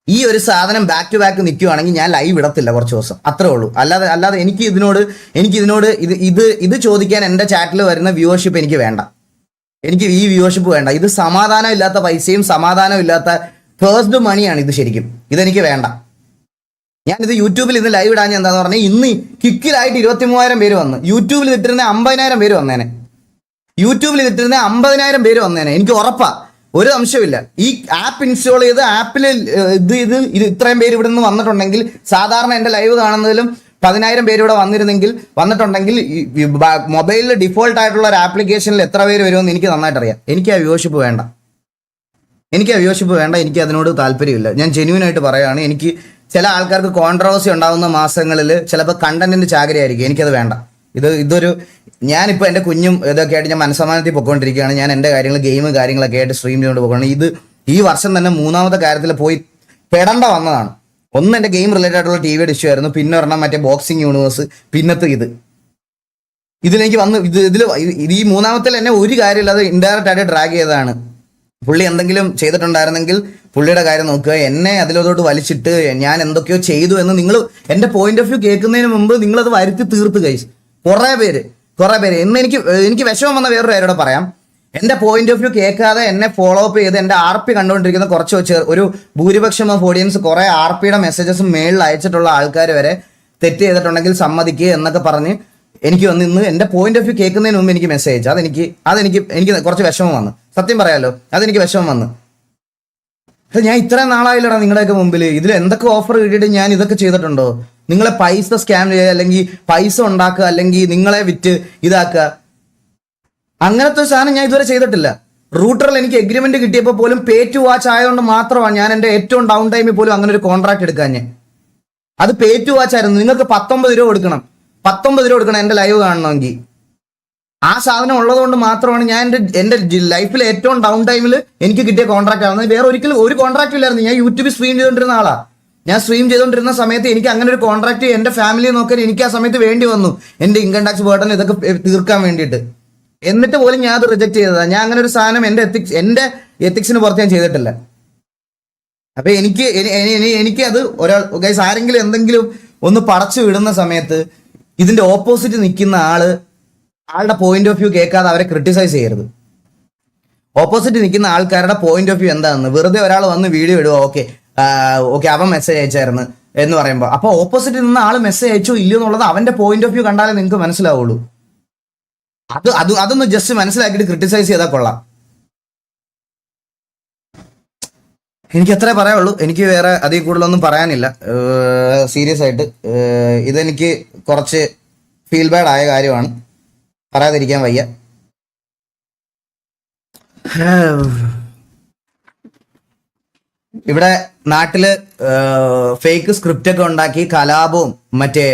ഈ ഒരു സാധനം ബാക്ക് ടു ബാക്ക് നിൽക്കുവാണെങ്കിൽ ഞാൻ ലൈവ് ഇടത്തില്ല കുറച്ച് ദിവസം, അത്രേ ഉള്ളൂ. അല്ലാതെ എനിക്ക് ഇതിനോട് ഇത് ചോദിക്കാൻ എൻ്റെ ചാറ്റിൽ വരുന്ന വ്യൂവർഷിപ്പ് എനിക്ക് വേണ്ട. എനിക്ക് ഈ വ്യൂവർഷിപ്പ് വേണ്ട. ഇത് സമാധാനം ഇല്ലാത്ത പൈസയും സമാധാനം ഇല്ലാത്ത ഫേഴ്സ്ഡ് മണിയാണ് ഇത്. ശരിക്കും ഇതെനിക്ക് വേണ്ട. ഞാനിത് യൂട്യൂബിൽ ഇന്ന് ലൈവ് ഇടാൻ എന്താന്ന് പറഞ്ഞാൽ, ഇന്ന് കിക്കിലായിട്ട് 23,000 പേര് വന്ന്, യൂട്യൂബിൽ ഇട്ടിരുന്ന 50,000 പേര് വന്നേനെ, യൂട്യൂബിൽ ഇട്ടിരുന്ന 50,000 പേര് വന്നേനെ. എനിക്ക് ഉറപ്പാ, ഒരു സംശയമില്ല. ഈ ആപ്പ് ഇൻസ്റ്റാൾ ചെയ്ത് ആപ്പിൽ ഇത് ഇത്രയും പേര് ഇവിടെ നിന്ന് വന്നിട്ടുണ്ടെങ്കിൽ, സാധാരണ എൻ്റെ ലൈവ് കാണുന്നതിലും 10,000 പേര് ഇവിടെ വന്നിട്ടുണ്ടെങ്കിൽ മൊബൈലിൽ ഡിഫോൾട്ട് ആയിട്ടുള്ള ഒരു ആപ്ലിക്കേഷനിൽ എത്ര പേര് വരുമെന്ന് എനിക്ക് നന്നായിട്ട് അറിയാം. എനിക്ക് ആ വ്യൂവർഷിപ്പ് വേണ്ട. എനിക്ക് അതിനോട് താല്പര്യമില്ല. ഞാൻ ജെന്യൂനായിട്ട് പറയുകയാണ്. എനിക്ക് ചില ആൾക്കാർക്ക് കോൺട്രവേഴ്സി ഉണ്ടാകുന്ന മാസങ്ങളിൽ ചിലപ്പോൾ കണ്ടന്റിന്റെ ചാകരയായിരിക്കും. എനിക്കത് വേണ്ട. ഇതൊരു ഞാനിപ്പോൾ എൻ്റെ കുഞ്ഞും ഇതൊക്കെ ആയിട്ട് ഞാൻ മനസ്സമാനത്തിൽ പൊയ്ക്കൊണ്ടിരിക്കുകയാണ്. ഞാൻ എൻ്റെ കാര്യങ്ങളൊക്കെ ആയിട്ട് സ്ട്രീം ചെയ്തുകൊണ്ട് പോകണം. ഈ വർഷം തന്നെ 3ാമത്തെ കാര്യത്തിൽ പോയി പെടേണ്ട വന്നതാണ്. ഒന്ന് എൻ്റെ ഗെയിം റിലേറ്റഡ് ആയിട്ടുള്ള TV ഇഷ്യൂ ആയിരുന്നു, പിന്നെ ഒരെണ്ണം മറ്റേ ബോക്സിംഗ് യൂണിവേഴ്സ്, പിന്നത്തെ ഇതിലേക്ക് വന്ന് ഈ 3ാമത്തിൽ എന്നെ ഒരു കാര്യമില്ലാതെ ഇൻഡയറക്റ്റ് ആയിട്ട് ഡ്രാഗ് ചെയ്തതാണ്. പുള്ളി എന്തെങ്കിലും ചെയ്തിട്ടുണ്ടായിരുന്നെങ്കിൽ പുള്ളിയുടെ കാര്യം നോക്കുക. എന്നെ അതിലോട്ട് വലിച്ചിട്ട് ഞാൻ എന്തൊക്കെയോ ചെയ്തു എന്ന് നിങ്ങൾ എൻ്റെ പോയിന്റ് ഓഫ് വ്യൂ കേൾക്കുന്നതിന് മുമ്പ് നിങ്ങളത് വരുത്തി തീർത്ത് കഴിച്ചു. കുറേ പേര് എന്ന് എനിക്ക് വിഷമം വന്ന വേറൊരു കാര്യോടെ പറയാം. എൻ്റെ പോയിന്റ് ഓഫ് വ്യൂ കേൾക്കാതെ എന്നെ ഫോളോ അപ്പ് ചെയ്ത് എൻ്റെ RP കണ്ടുകൊണ്ടിരിക്കുന്ന ഒരു ഭൂരിപക്ഷം ഓഫ് ഓഡിയൻസ് കുറേ RPയുടെ മെസ്സേജസ് മേളിൽ അയച്ചിട്ടുള്ള ആൾക്കാർ വരെ തെറ്റ് ചെയ്തിട്ടുണ്ടെങ്കിൽ സമ്മതിക്കുക എന്നൊക്കെ പറഞ്ഞ് എനിക്ക് വന്ന് ഇന്ന് എൻ്റെ പോയിന്റ് ഓഫ് വ്യൂ കേൾക്കുന്നതിന് മുമ്പ് എനിക്ക് മെസ്സേജ് അതെനിക്ക് കുറച്ച് വിഷമം വന്നു. സത്യം പറയാലോ, അതെനിക്ക് വിഷമം വന്നു. ഞാൻ ഇത്രയും നാളായില്ലടാ നിങ്ങളുടെയൊക്കെ മുമ്പിൽ ഇതിൽ എന്തൊക്കെ ഓഫർ കിട്ടിയിട്ട് ഞാൻ ഇതൊക്കെ ചെയ്തിട്ടുണ്ടോ? നിങ്ങളെ പൈസ സ്കാം ചെയ്യുക, അല്ലെങ്കിൽ പൈസ ഉണ്ടാക്കുക, അല്ലെങ്കിൽ നിങ്ങളെ വിറ്റ് ഇതാക്കുക, അങ്ങനത്തെ ഒരു സാധനം ഞാൻ ഇതുവരെ ചെയ്തിട്ടില്ല. റൂട്ടറിൽ എനിക്ക് എഗ്രിമെന്റ് കിട്ടിയപ്പോൾ പോലും പേ ടു വാച്ച് ആയതുകൊണ്ട് മാത്രമാണ് ഞാൻ എൻ്റെ ഏറ്റവും ഡൗൺ ടൈമിൽ പോലും അങ്ങനെ ഒരു കോൺട്രാക്ട് എടുക്കാൻ. അത് പേ ടു വാച്ച് ആയിരുന്നു. നിങ്ങൾക്ക് 19 രൂപ കൊടുക്കണം എൻ്റെ ലൈവ് കാണണമെങ്കിൽ. ആ സാധനം ഉള്ളത് കൊണ്ട് മാത്രമാണ് ഞാൻ എൻ്റെ ലൈഫിൽ ഏറ്റവും ഡൗൺ ടൈമിൽ എനിക്ക് കിട്ടിയ കോൺട്രാക്ട് ആവുന്നത്. വേറെ ഒരിക്കലും ഒരു കോൺട്രാക്ട് ഇല്ലായിരുന്നു. ഞാൻ യൂട്യൂബിൽ സ്ട്രീം ചെയ്തുകൊണ്ടിരുന്ന ആളാ. ഞാൻ സ്ട്രീം ചെയ്തുകൊണ്ടിരുന്ന സമയത്ത് എനിക്ക് അങ്ങനെ ഒരു കോൺട്രാക്ട് എൻ്റെ ഫാമിലിയെ നോക്കാൻ എനിക്ക് ആ സമയത്ത് വേണ്ടി വന്നു, എൻ്റെ ഇൻകം ടാക്സ് ബർഡൻ ഇതൊക്കെ തീർക്കാൻ വേണ്ടിയിട്ട്. എന്നിട്ട് പോലും ഞാൻ അത് റിജക്ട് ചെയ്തതാണ്. ഞാൻ അങ്ങനെ ഒരു സാധനം എൻ്റെ എത്തിക്സിന് പുറത്ത് ഞാൻ ചെയ്തിട്ടില്ല. അപ്പൊ എനിക്കത് ഗൈസ് ആരെങ്കിലും എന്തെങ്കിലും ഒന്ന് പടച്ചു വിടുന്ന സമയത്ത് ഇതിന്റെ ഓപ്പോസിറ്റ് നിൽക്കുന്ന ആളുടെ പോയിന്റ് ഓഫ് വ്യൂ കേൾക്കാതെ അവരെ ക്രിട്ടിസൈസ് ചെയ്യരുത്. ഓപ്പോസിറ്റ് നിൽക്കുന്ന ആൾക്കാരുടെ പോയിന്റ് ഓഫ് വ്യൂ എന്താണെന്ന് വെറുതെ ഒരാൾ വന്ന് വീഡിയോ ഇടുക, ഓക്കെ അവൻ മെസ്സേജ് അയച്ചായിരുന്നു എന്ന് പറയുമ്പോൾ, അപ്പൊ ഓപ്പോസിറ്റ് നിന്ന ആൾ മെസ്സേജ് അയച്ചോ ഇല്ലയോ എന്നുള്ളത് അവന്റെ പോയിന്റ് ഓഫ് വ്യൂ കണ്ടാലേ നിങ്ങൾക്ക് മനസ്സിലാവുള്ളൂ. അതൊന്ന് ജസ്റ്റ് മനസ്സിലാക്കിയിട്ട് ക്രിട്ടിസൈസ് ചെയ്താൽ കൊള്ളാം. എനിക്ക് അത്രേ പറയാനുള്ളൂ. എനിക്ക് വേറെ അതിൽ കൂടുതലൊന്നും പറയാനില്ല. സീരിയസ് ആയിട്ട് ഇതെനിക്ക് കുറച്ച് ഫീൽ ബാഡ് ആയ കാര്യമാണ്, പറയാതിരിക്കാൻ വയ്യ. ഇവിടെ നാട്ടില് ഫേക്ക് സ്ക്രിപ്റ്റ് ഒക്കെ ഉണ്ടാക്കി കലാപവും മറ്റേ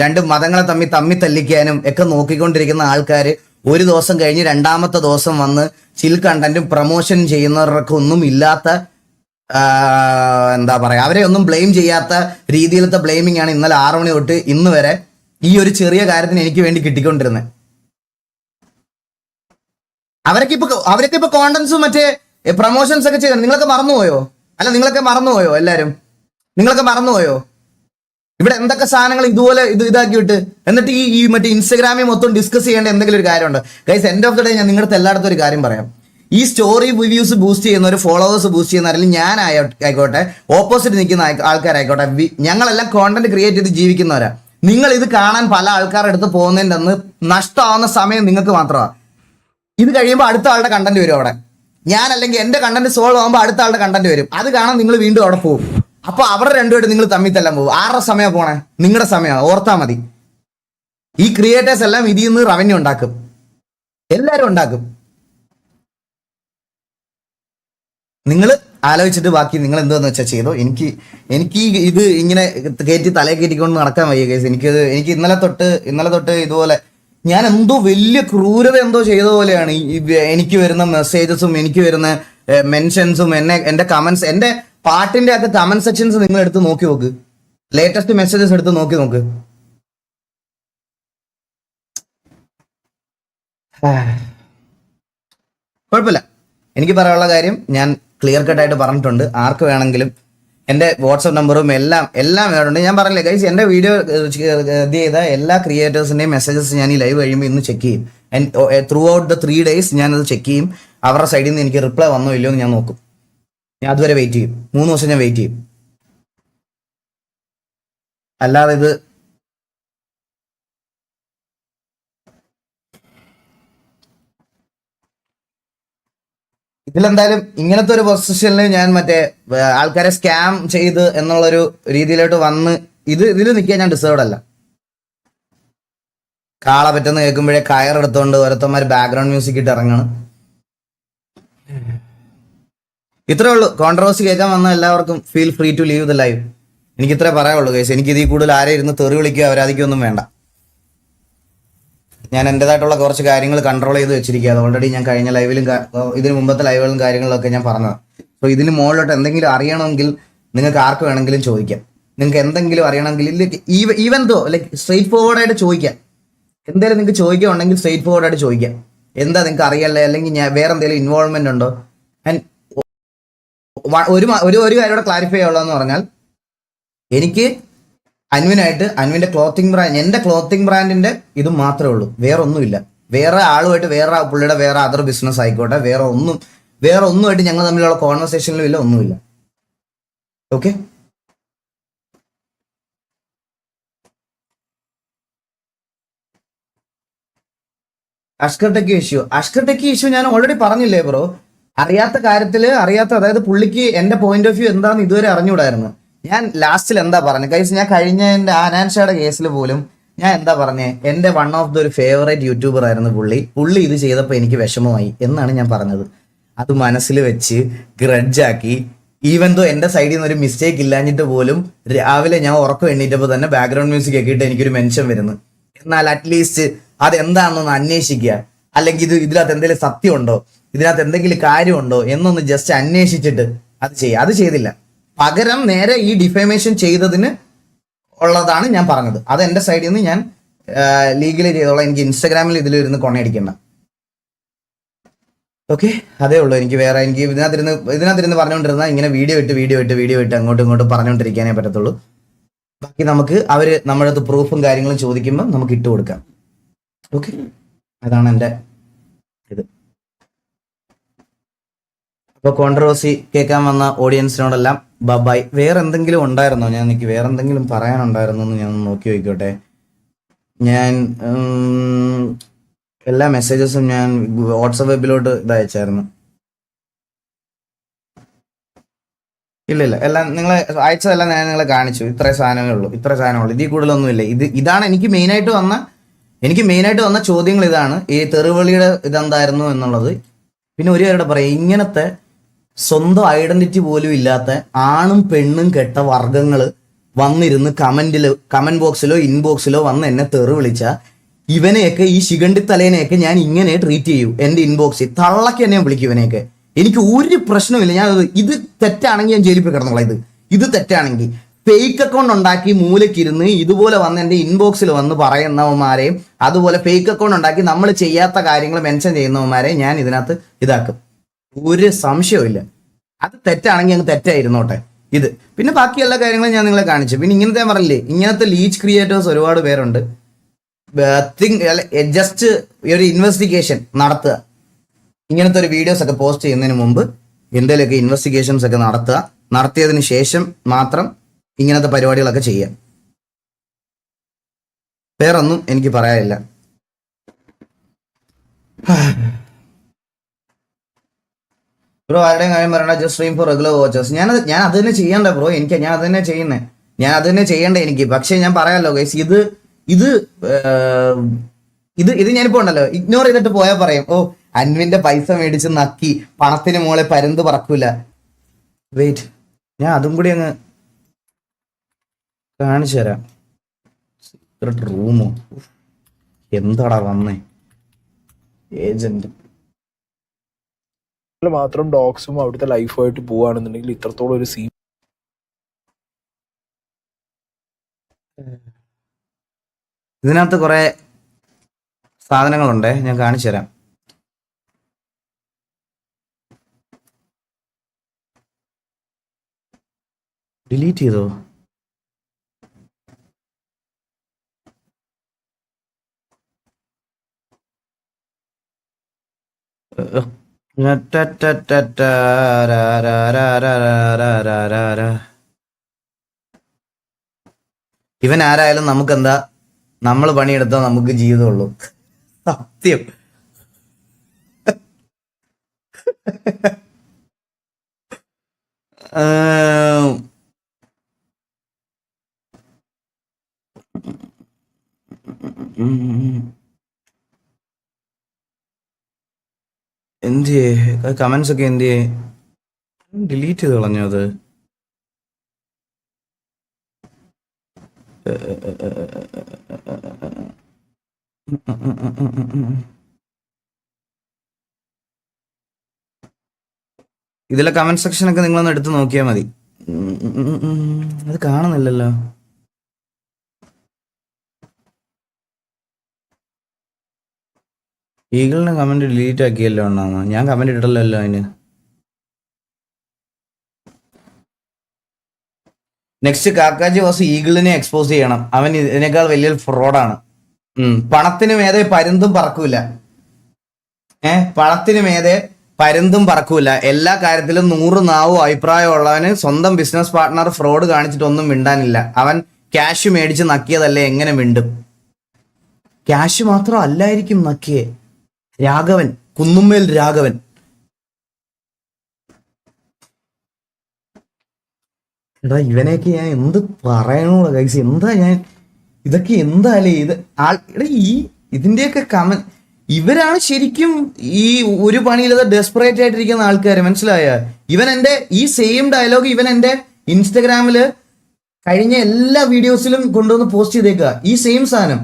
രണ്ട് മതങ്ങളെ തമ്മിൽ തല്ലിക്കാനും ഒക്കെ നോക്കിക്കൊണ്ടിരിക്കുന്ന ആൾക്കാർ ഒരു ദിവസം കഴിഞ്ഞ് രണ്ടാമത്തെ ദിവസം വന്ന് ചിൽ കണ്ടന്റും പ്രൊമോഷൻ ചെയ്യുന്നവർക്കൊന്നും ഇല്ലാത്ത എന്താ പറയാ, അവരെ ഒന്നും ബ്ലെയിം ചെയ്യാത്ത രീതിയിലത്തെ ബ്ലെയിമിംഗ് ആണ് ഇന്നലെ 6 മണി തൊട്ട് ഇന്ന് വരെ ഈ ഒരു ചെറിയ കാര്യത്തിന് എനിക്ക് വേണ്ടി കിട്ടിക്കൊണ്ടിരുന്നത്. അവരൊക്കെ ഇപ്പൊ കോണ്ടന്റ്സും മറ്റേ പ്രൊമോഷൻസ് ഒക്കെ ചെയ്തത് നിങ്ങളൊക്കെ മറന്നുപോയോ? എല്ലാരും നിങ്ങളൊക്കെ മറന്നുപോയോ? ഇവിടെ എന്തൊക്കെ സാധനങ്ങൾ ഇതുപോലെ ഇതാക്കി വിട്ട് എന്നിട്ട് ഈ മറ്റേ ഇൻസ്റ്റാഗ്രാമിൽ മൊത്തം ഡിസ്കസ് ചെയ്യേണ്ട എന്തെങ്കിലും ഒരു കാര്യമുണ്ട്. Guys, end of the day ഞാൻ നിങ്ങളുടെ എല്ലായിടത്തും ഒരു കാര്യം പറയാം. ഈ സ്റ്റോറി വ്യൂസ് ബൂസ്റ്റ് ചെയ്യുന്ന ഒരു ഫോളോവേഴ്സ് ബൂസ്റ്റ് ചെയ്യുന്ന അല്ലെങ്കിൽ ഞാൻ ആയിക്കോട്ടെ, ഓപ്പോസിറ്റ് നിൽക്കുന്ന ആൾക്കാരായിക്കോട്ടെ, ഞങ്ങളെല്ലാം കോണ്ടന്റ് ക്രിയേറ്റ് ചെയ്ത് ജീവിക്കുന്നവരാ. നിങ്ങൾ ഇത് കാണാൻ പല ആൾക്കാരുടെ അടുത്ത് പോകുന്നതിൻ്റെ അന്ന് നഷ്ടമാവുന്ന സമയം നിങ്ങൾക്ക് മാത്രമാണ്. ഇത് കഴിയുമ്പോൾ അടുത്ത ആളുടെ കണ്ടന്റ് വരും അവിടെ. ഞാൻ അല്ലെങ്കിൽ എന്റെ കണ്ടന്റ് സോൾവ് ആകുമ്പോൾ അടുത്ത ആളുടെ കണ്ടന്റ് വരും. അത് കാണാൻ നിങ്ങൾ വീണ്ടും അവിടെ പോകും. അപ്പൊ അവരുടെ രണ്ടുപേരും നിങ്ങൾ തമ്മിൽ തല്ലാൻ പോകും. ആരുടെ സമയം പോണേ? നിങ്ങളുടെ സമയമാണ്. ഓർത്താ മതി. ഈ ക്രിയേറ്റേഴ്സ് എല്ലാം ഇതിൽ നിന്ന് റവന്യൂ ഉണ്ടാക്കും. എല്ലാവരും ഉണ്ടാക്കും. നിങ്ങൾ ആലോചിച്ചിട്ട് ബാക്കി നിങ്ങൾ എന്താന്ന് വെച്ചാൽ ചെയ്തോ. എനിക്ക് ഇത് ഇങ്ങനെ തലയെ കയറ്റിക്കൊണ്ട് നടക്കാൻ വയ്യ കേസ്. എനിക്ക് ഇന്നലെ തൊട്ട് ഇതുപോലെ ഞാൻ എന്തോ വലിയ ക്രൂരത എന്തോ ചെയ്ത പോലെയാണ് എനിക്ക് വരുന്ന മെസ്സേജസും എനിക്ക് വരുന്ന മെൻഷൻസും എന്റെ കമന്റ്സ്, എന്റെ പാട്ടിന്റെ ഒക്കെ കമന്റ് സെക്ഷൻസ് നിങ്ങൾ എടുത്ത് നോക്കി നോക്ക്. ലേറ്റസ്റ്റ് മെസ്സേജസ് എടുത്ത് നോക്ക്. കുഴപ്പമില്ല. എനിക്ക് പറയാനുള്ള കാര്യം ഞാൻ ക്ലിയർ കട്ടായിട്ട് പറഞ്ഞിട്ടുണ്ട്. ആർക്ക് വേണമെങ്കിലും എൻ്റെ വാട്സപ്പ് നമ്പറും എല്ലാം വേറുണ്ട്. ഞാൻ പറഞ്ഞില്ലേ ഗൈസ്, എൻ്റെ വീഡിയോ ഇത് ചെയ്ത എല്ലാ ക്രിയേറ്റേഴ്സിൻ്റെയും മെസ്സേജസ് ഞാൻ ഈ ലൈവ് കഴിയുമ്പോൾ ഇന്ന് ചെക്ക് ചെയ്യും. ത്രൂ ഔട്ട് ദ 3 days ഞാനത് ചെക്ക് ചെയ്യും. അവരുടെ സൈഡിൽ നിന്ന് എനിക്ക് റിപ്ലൈ വന്നോ ഇല്ലയോ എന്ന് ഞാൻ നോക്കും. ഞാൻ അതുവരെ വെയിറ്റ് ചെയ്യും. 3 ദിവസം ഞാൻ വെയിറ്റ് ചെയ്യും. അല്ലാതെ ഇത് ഇതിലെന്തായാലും ഇങ്ങനത്തെ ഒരു പൊസിഷനിൽ ഞാൻ മറ്റേ ആൾക്കാരെ സ്കാം ചെയ്ത് എന്നുള്ളൊരു രീതിയിലോട്ട് വന്ന് ഇതിൽ നിൽക്കാൻ ഞാൻ ഡിസേർവ്ഡ് അല്ല. കാള പറ്റുന്ന കേൾക്കുമ്പോഴേ കയറെടുത്തോണ്ട് ഓരോരുത്തന്മാർ ബാക്ക്ഗ്രൗണ്ട് മ്യൂസിക് ഇട്ട് ഇറങ്ങണം. ഇത്രേ ഉള്ളൂ. കോൺട്രവേഴ്സി കേൾക്കാൻ വന്ന എല്ലാവർക്കും feel free to leave the live. എനിക്ക് ഇത്രേ പറയാനുള്ളൂ കേസ്. എനിക്ക് ഇതിൽ കൂടുതൽ ആരെ ഇരുന്ന് തെറി വിളിക്കുക അവരാധിക്കൊന്നും വേണ്ട. ഞാൻ എൻ്റെതായിട്ടുള്ള കുറച്ച് കാര്യങ്ങൾ കൺട്രോൾ ചെയ്ത് വെച്ചിരിക്കുക. അത് ഓൾറെഡി ഞാൻ കഴിഞ്ഞ ലൈവിലും ഇതിന് മുമ്പത്തെ ലൈവുകളും കാര്യങ്ങളൊക്കെ ഞാൻ പറഞ്ഞതാണ്. സോ ഇതിന് മുകളിലോട്ട് എന്തെങ്കിലും അറിയണമെങ്കിൽ നിങ്ങൾക്ക് ആർക്ക് വേണമെങ്കിലും ചോദിക്കാം. നിങ്ങൾക്ക് എന്തെങ്കിലും അറിയണമെങ്കിൽ even though like straightforward ആയിട്ട് ചോദിക്കാം. എന്തായാലും നിങ്ങൾക്ക് ചോദിക്കുകയുണ്ടെങ്കിൽ സ്ട്രെയിറ്റ് ഫോർവേഡ് ആയിട്ട് ചോദിക്കാം. എന്താ നിങ്ങൾക്ക് അറിയല്ലേ, അല്ലെങ്കിൽ ഞാൻ വേറെ എന്തെങ്കിലും ഇൻവോൾവ്മെന്റ് ഉണ്ടോ? ആൻഡ് ഒരു കാര്യം കൂടെ ക്ലാരിഫൈ ചെയ്യാനുള്ളതെന്ന് പറഞ്ഞാൽ, എനിക്ക് അൻവിന്റെ ക്ലോത്തിങ് ബ്രാൻഡ്, എന്റെ ക്ലോത്തിങ് ബ്രാൻഡിന്റെ ഇത് മാത്രമേ ഉള്ളൂ. വേറെ ഒന്നുമില്ല. വേറെ ആളുമായിട്ട് പുള്ളിയുടെ വേറെ അതർ ബിസിനസ് ആയിക്കോട്ടെ, വേറെ ഒന്നുമായിട്ട് ഞങ്ങൾ തമ്മിലുള്ള കോൺവെർസേഷനിലും ഇല്ല, ഒന്നുമില്ല. ഓക്കെ, അഷ്കർ ടെക്കി ഇഷ്യൂ ഞാൻ ഓൾറെഡി പറഞ്ഞില്ലേ ബ്രോ. അതായത് പുള്ളിക്ക് എന്റെ പോയിന്റ് ഓഫ് വ്യൂ എന്താന്ന് ഇതുവരെ അറിഞ്ഞുകൂടായിരുന്നു. ഞാൻ ലാസ്റ്റിൽ എന്താ പറഞ്ഞത് ഗൈസ്, ഞാൻ കഴിഞ്ഞ എൻ്റെ ആനാൻഷയുടെ കേസിൽ പോലും ഞാൻ എന്താ പറഞ്ഞേ, എൻ്റെ വൺ ഓഫ് ദ ഒരു ഫേവറേറ്റ് യൂട്യൂബർ ആയിരുന്നു പുള്ളി ഇത് ചെയ്തപ്പോൾ എനിക്ക് വിഷമമായി എന്നാണ് ഞാൻ പറഞ്ഞത്. അത് മനസ്സിൽ വെച്ച് ഗ്രഡ്ജാക്കി, ഈവൻ ദോ എൻ്റെ സൈഡിൽ നിന്ന് ഒരു മിസ്റ്റേക്ക് ഇല്ലാഞ്ഞിട്ട് പോലും രാവിലെ ഞാൻ ഉറക്കം എണ്ണീറ്റപ്പോൾ തന്നെ ബാക്ക്ഗ്രൗണ്ട് മ്യൂസിക് ഒക്കെ ഇട്ട് എനിക്കൊരു മെൻഷൻ വരുന്നു. എന്നാൽ അറ്റ്ലീസ്റ്റ് അതെന്താണെന്നൊന്ന് അന്വേഷിക്കുക, അല്ലെങ്കിൽ ഇതിനകത്ത് എന്തെങ്കിലും സത്യമുണ്ടോ, ഇതിനകത്ത് എന്തെങ്കിലും കാര്യമുണ്ടോ എന്നൊന്ന് ജസ്റ്റ് അന്വേഷിച്ചിട്ട് അത് ചെയ്യുക. അത് ചെയ്തില്ല. പകരം നേരെ ഈ ഡിഫേമേഷൻ ചെയ്തതിന് ഉള്ളതാണ് ഞാൻ പറഞ്ഞത്. അത് എൻ്റെ സൈഡിൽ നിന്ന് ഞാൻ ലീഗലി ചെയ്തോളാം. എനിക്ക് ഇൻസ്റ്റാഗ്രാമിൽ ഇതിലിരുന്ന് കൊണയടിക്കണ്ട. ഓക്കെ, അതേ ഉള്ളൂ. എനിക്ക് ഇതിനകത്തിരുന്ന് പറഞ്ഞുകൊണ്ടിരുന്ന ഇങ്ങനെ വീഡിയോ ഇട്ട് അങ്ങോട്ടും ഇങ്ങോട്ടും പറഞ്ഞുകൊണ്ടിരിക്കാനേ പറ്റത്തുള്ളൂ. ബാക്കി നമുക്ക് നമ്മുടെ അടുത്ത് പ്രൂഫും കാര്യങ്ങളും ചോദിക്കുമ്പോൾ നമുക്ക് ഇട്ട് കൊടുക്കാം. ഓക്കെ, അതാണ് എൻ്റെ ഇത്. അപ്പോൾ കോൺട്രവേഴ്സി കേൾക്കാൻ വന്ന ഓഡിയൻസിനോടെല്ലാം ബൈ. വേറെ എന്തെങ്കിലും ഉണ്ടായിരുന്നോ? എനിക്ക് വേറെ എന്തെങ്കിലും പറയാനുണ്ടായിരുന്നോ എന്ന് ഞാൻ നോക്കി നോക്കിക്കോട്ടെ. ഞാൻ എല്ലാ മെസ്സേജസും ഞാൻ വാട്സപ്പ് വെബിലോട്ട് ഇതയച്ചായിരുന്നു. ഇല്ല, എല്ലാം നിങ്ങളെ അയച്ചതെല്ലാം ഞാൻ നിങ്ങളെ കാണിച്ചു. ഇത്ര സാധനമേ ഉള്ളൂ. ഇതിൽ കൂടുതലൊന്നുമില്ല. ഇതാണ് എനിക്ക് മെയിനായിട്ട് വന്ന ചോദ്യങ്ങൾ. ഇതാണ് ഈ തെറിവിളിയുടെ ഇതെന്തായിരുന്നു എന്നുള്ളത്. പിന്നെ ഒരു കാര്യം പറയാം, ഇങ്ങനത്തെ സ്വന്തം ഐഡന്റിറ്റി പോലും ഇല്ലാത്ത ആണും പെണ്ണും കെട്ട വർഗങ്ങൾ വന്നിരുന്ന് കമന്റ് ബോക്സിലോ ഇൻബോക്സിലോ വന്ന് എന്നെ തെറി വിളിച്ച ഇവനെയൊക്കെ ഈ ശിഖണ്ഡി തലേനെയൊക്കെ ഞാൻ ഇങ്ങനെ ട്രീറ്റ് ചെയ്യൂ. എൻ്റെ ഇൻബോക്സിൽ തള്ളക്ക് എന്നെ വിളിക്കും ഇവനെയൊക്കെ. എനിക്ക് ഒരു പ്രശ്നമില്ല. ഞാൻ ഇത് തെറ്റാണെങ്കിൽ ഞാൻ ജയിലിൽ പോയി കിടന്നോളാം. ഇത് തെറ്റാണെങ്കിൽ ഫേക്ക് അക്കൗണ്ട് ഉണ്ടാക്കി മൂലക്കിരുന്ന് ഇതുപോലെ വന്ന് എൻ്റെ ഇൻബോക്സിൽ വന്ന് പറയുന്നവന്മാരെയും അതുപോലെ ഫേക്ക് അക്കൗണ്ട് ഉണ്ടാക്കി നമ്മൾ ചെയ്യാത്ത കാര്യങ്ങൾ മെൻഷൻ ചെയ്യുന്നവന്മാരെയും ഞാൻ ഇതിനകത്ത് ഇതാക്കും. ഒരു സംശയവും. അത് തെറ്റാണെങ്കിൽ അങ്ങ് തെറ്റായിരുന്നോട്ടെ. ഇത് പിന്നെ ബാക്കി എല്ലാ കാര്യങ്ങളും ഞാൻ നിങ്ങളെ കാണിച്ചു. പിന്നെ ഇങ്ങനത്തെ പറഞ്ഞില്ലേ, ഇങ്ങനത്തെ ലീച്ച് ക്രിയേറ്റേഴ്സ് ഒരുപാട് പേരുണ്ട്. ജസ്റ്റ് ഒരു ഇൻവെസ്റ്റിഗേഷൻ നടത്തുക. ഇങ്ങനത്തെ ഒരു വീഡിയോസ് ഒക്കെ പോസ്റ്റ് ചെയ്യുന്നതിന് മുമ്പ് എന്തെങ്കിലുമൊക്കെ ഇൻവെസ്റ്റിഗേഷൻസ് ഒക്കെ നടത്തിയതിന് ശേഷം മാത്രം ഇങ്ങനത്തെ പരിപാടികളൊക്കെ ചെയ്യാം. വേറൊന്നും എനിക്ക് പറയാനില്ല. ബ്രോ ആരുടെയും കാര്യം പറയണ്ട, just stream for regular watchers. ഞാൻ അത് തന്നെ ചെയ്യണ്ട ബ്രോ. ഞാൻ അത് തന്നെ ചെയ്യുന്നേ. ഞാൻ അത് തന്നെ ചെയ്യണ്ടേ എനിക്ക്. പക്ഷെ ഞാൻ പറയാമല്ലോ ഗൈസ്, ഇത് ഞാനിപ്പോ ഉണ്ടല്ലോ ഇഗ്നോർ ചെയ്തിട്ട് പോയാൽ പറയും, ഓ അൻവിന്റെ പൈസ മേടിച്ച് നക്കി, പണത്തിന് മോളെ പരുന്ത് പറക്കൂല. വെയിറ്റ്, ഞാൻ അതും കൂടി അങ്ങ് കാണിച്ചു തരാം. സീക്രട്ട് റൂമോ, എന്താടാ വന്നേ ഏജന്റ്. മാത്രം ഡോഗ്സും അവിടുത്തെ ലൈഫുമായിട്ട് പോവുകയാണെന്നുണ്ടെങ്കിൽ ഇത്രത്തോളം ഒരു സീൻ ഇതിനകത്ത് കുറെ സാധനങ്ങളുണ്ട്, ഞാൻ കാണിച്ചു തരാം. ഡിലീറ്റ് ചെയ്തോ? ഇവൻ ആരായാലും നമുക്കെന്താ, നമ്മൾ പണിയെടുത്താൽ നമുക്ക് ജീവിതമുള്ളൂ. സത്യം. എന്ത് കമന്റ്സ് ഒക്കെ എന്ത് ഡിലീറ്റ് ചെയ്ത് കളഞ്ഞു? അത് ഇതിലെ കമന്റ് സെക്ഷൻ ഒക്കെ നിങ്ങളൊന്ന് എടുത്ത് നോക്കിയാൽ മതി. അത് കാണുന്നില്ലല്ലോ. ഈഗിളിന് കമന്റ് ഡിലീറ്റ് ആക്കിയല്ലോ എന്നാ? ഞാൻ കമന്റ് ഇടല്ലോ അതിന്. നെക്സ്റ്റ് കാക്കാജി വാസ് ഈഗിളിനെ എക്സ്പോസ് ചെയ്യണം. അവൻ ഇതിനേക്കാൾ വലിയ ഫ്രോഡാണ്. പണത്തിന് മേതെ പരുന്തും പറക്കൂല. പണത്തിന് മേതെ പരുന്തും പറക്കൂല. എല്ലാ കാര്യത്തിലും 100 നാവും അഭിപ്രായമുള്ളവന് സ്വന്തം ബിസിനസ് പാർട്ട്ണർ ഫ്രോഡ് കാണിച്ചിട്ടൊന്നും മിണ്ടാനില്ല. അവൻ ക്യാഷ് മേടിച്ച് നക്കിയതല്ലേ, എങ്ങനെ മിണ്ടും? ക്യാഷ് മാത്രം അല്ലായിരിക്കും നക്കിയേ. രാഘവൻ, കുന്നുമ്മേൽ രാഘവൻ. എടാ ഇവനെയൊക്കെ ഞാൻ എന്ത് പറയണോ ഗൈസ്? എന്താ ഞാൻ ഇതൊക്കെ എന്തായാലേ ഇത് ഇതിന്റെയൊക്കെ കമന്റ്. ഇവരാണ് ശരിക്കും ഈ ഒരു പണിയില്ലാതെ ഡെസ്പറേറ്റ് ആയിട്ടിരിക്കുന്ന ആൾക്കാർ. മനസ്സിലായ? ഇവൻ എന്റെ ഈ സെയിം ഡയലോഗ് ഇവൻ എന്റെ ഇൻസ്റ്റഗ്രാമില് കഴിഞ്ഞ എല്ലാ വീഡിയോസിലും കൊണ്ടുവന്ന് പോസ്റ്റ് ചെയ്തേക്കുക. ഈ സെയിം സാധനം.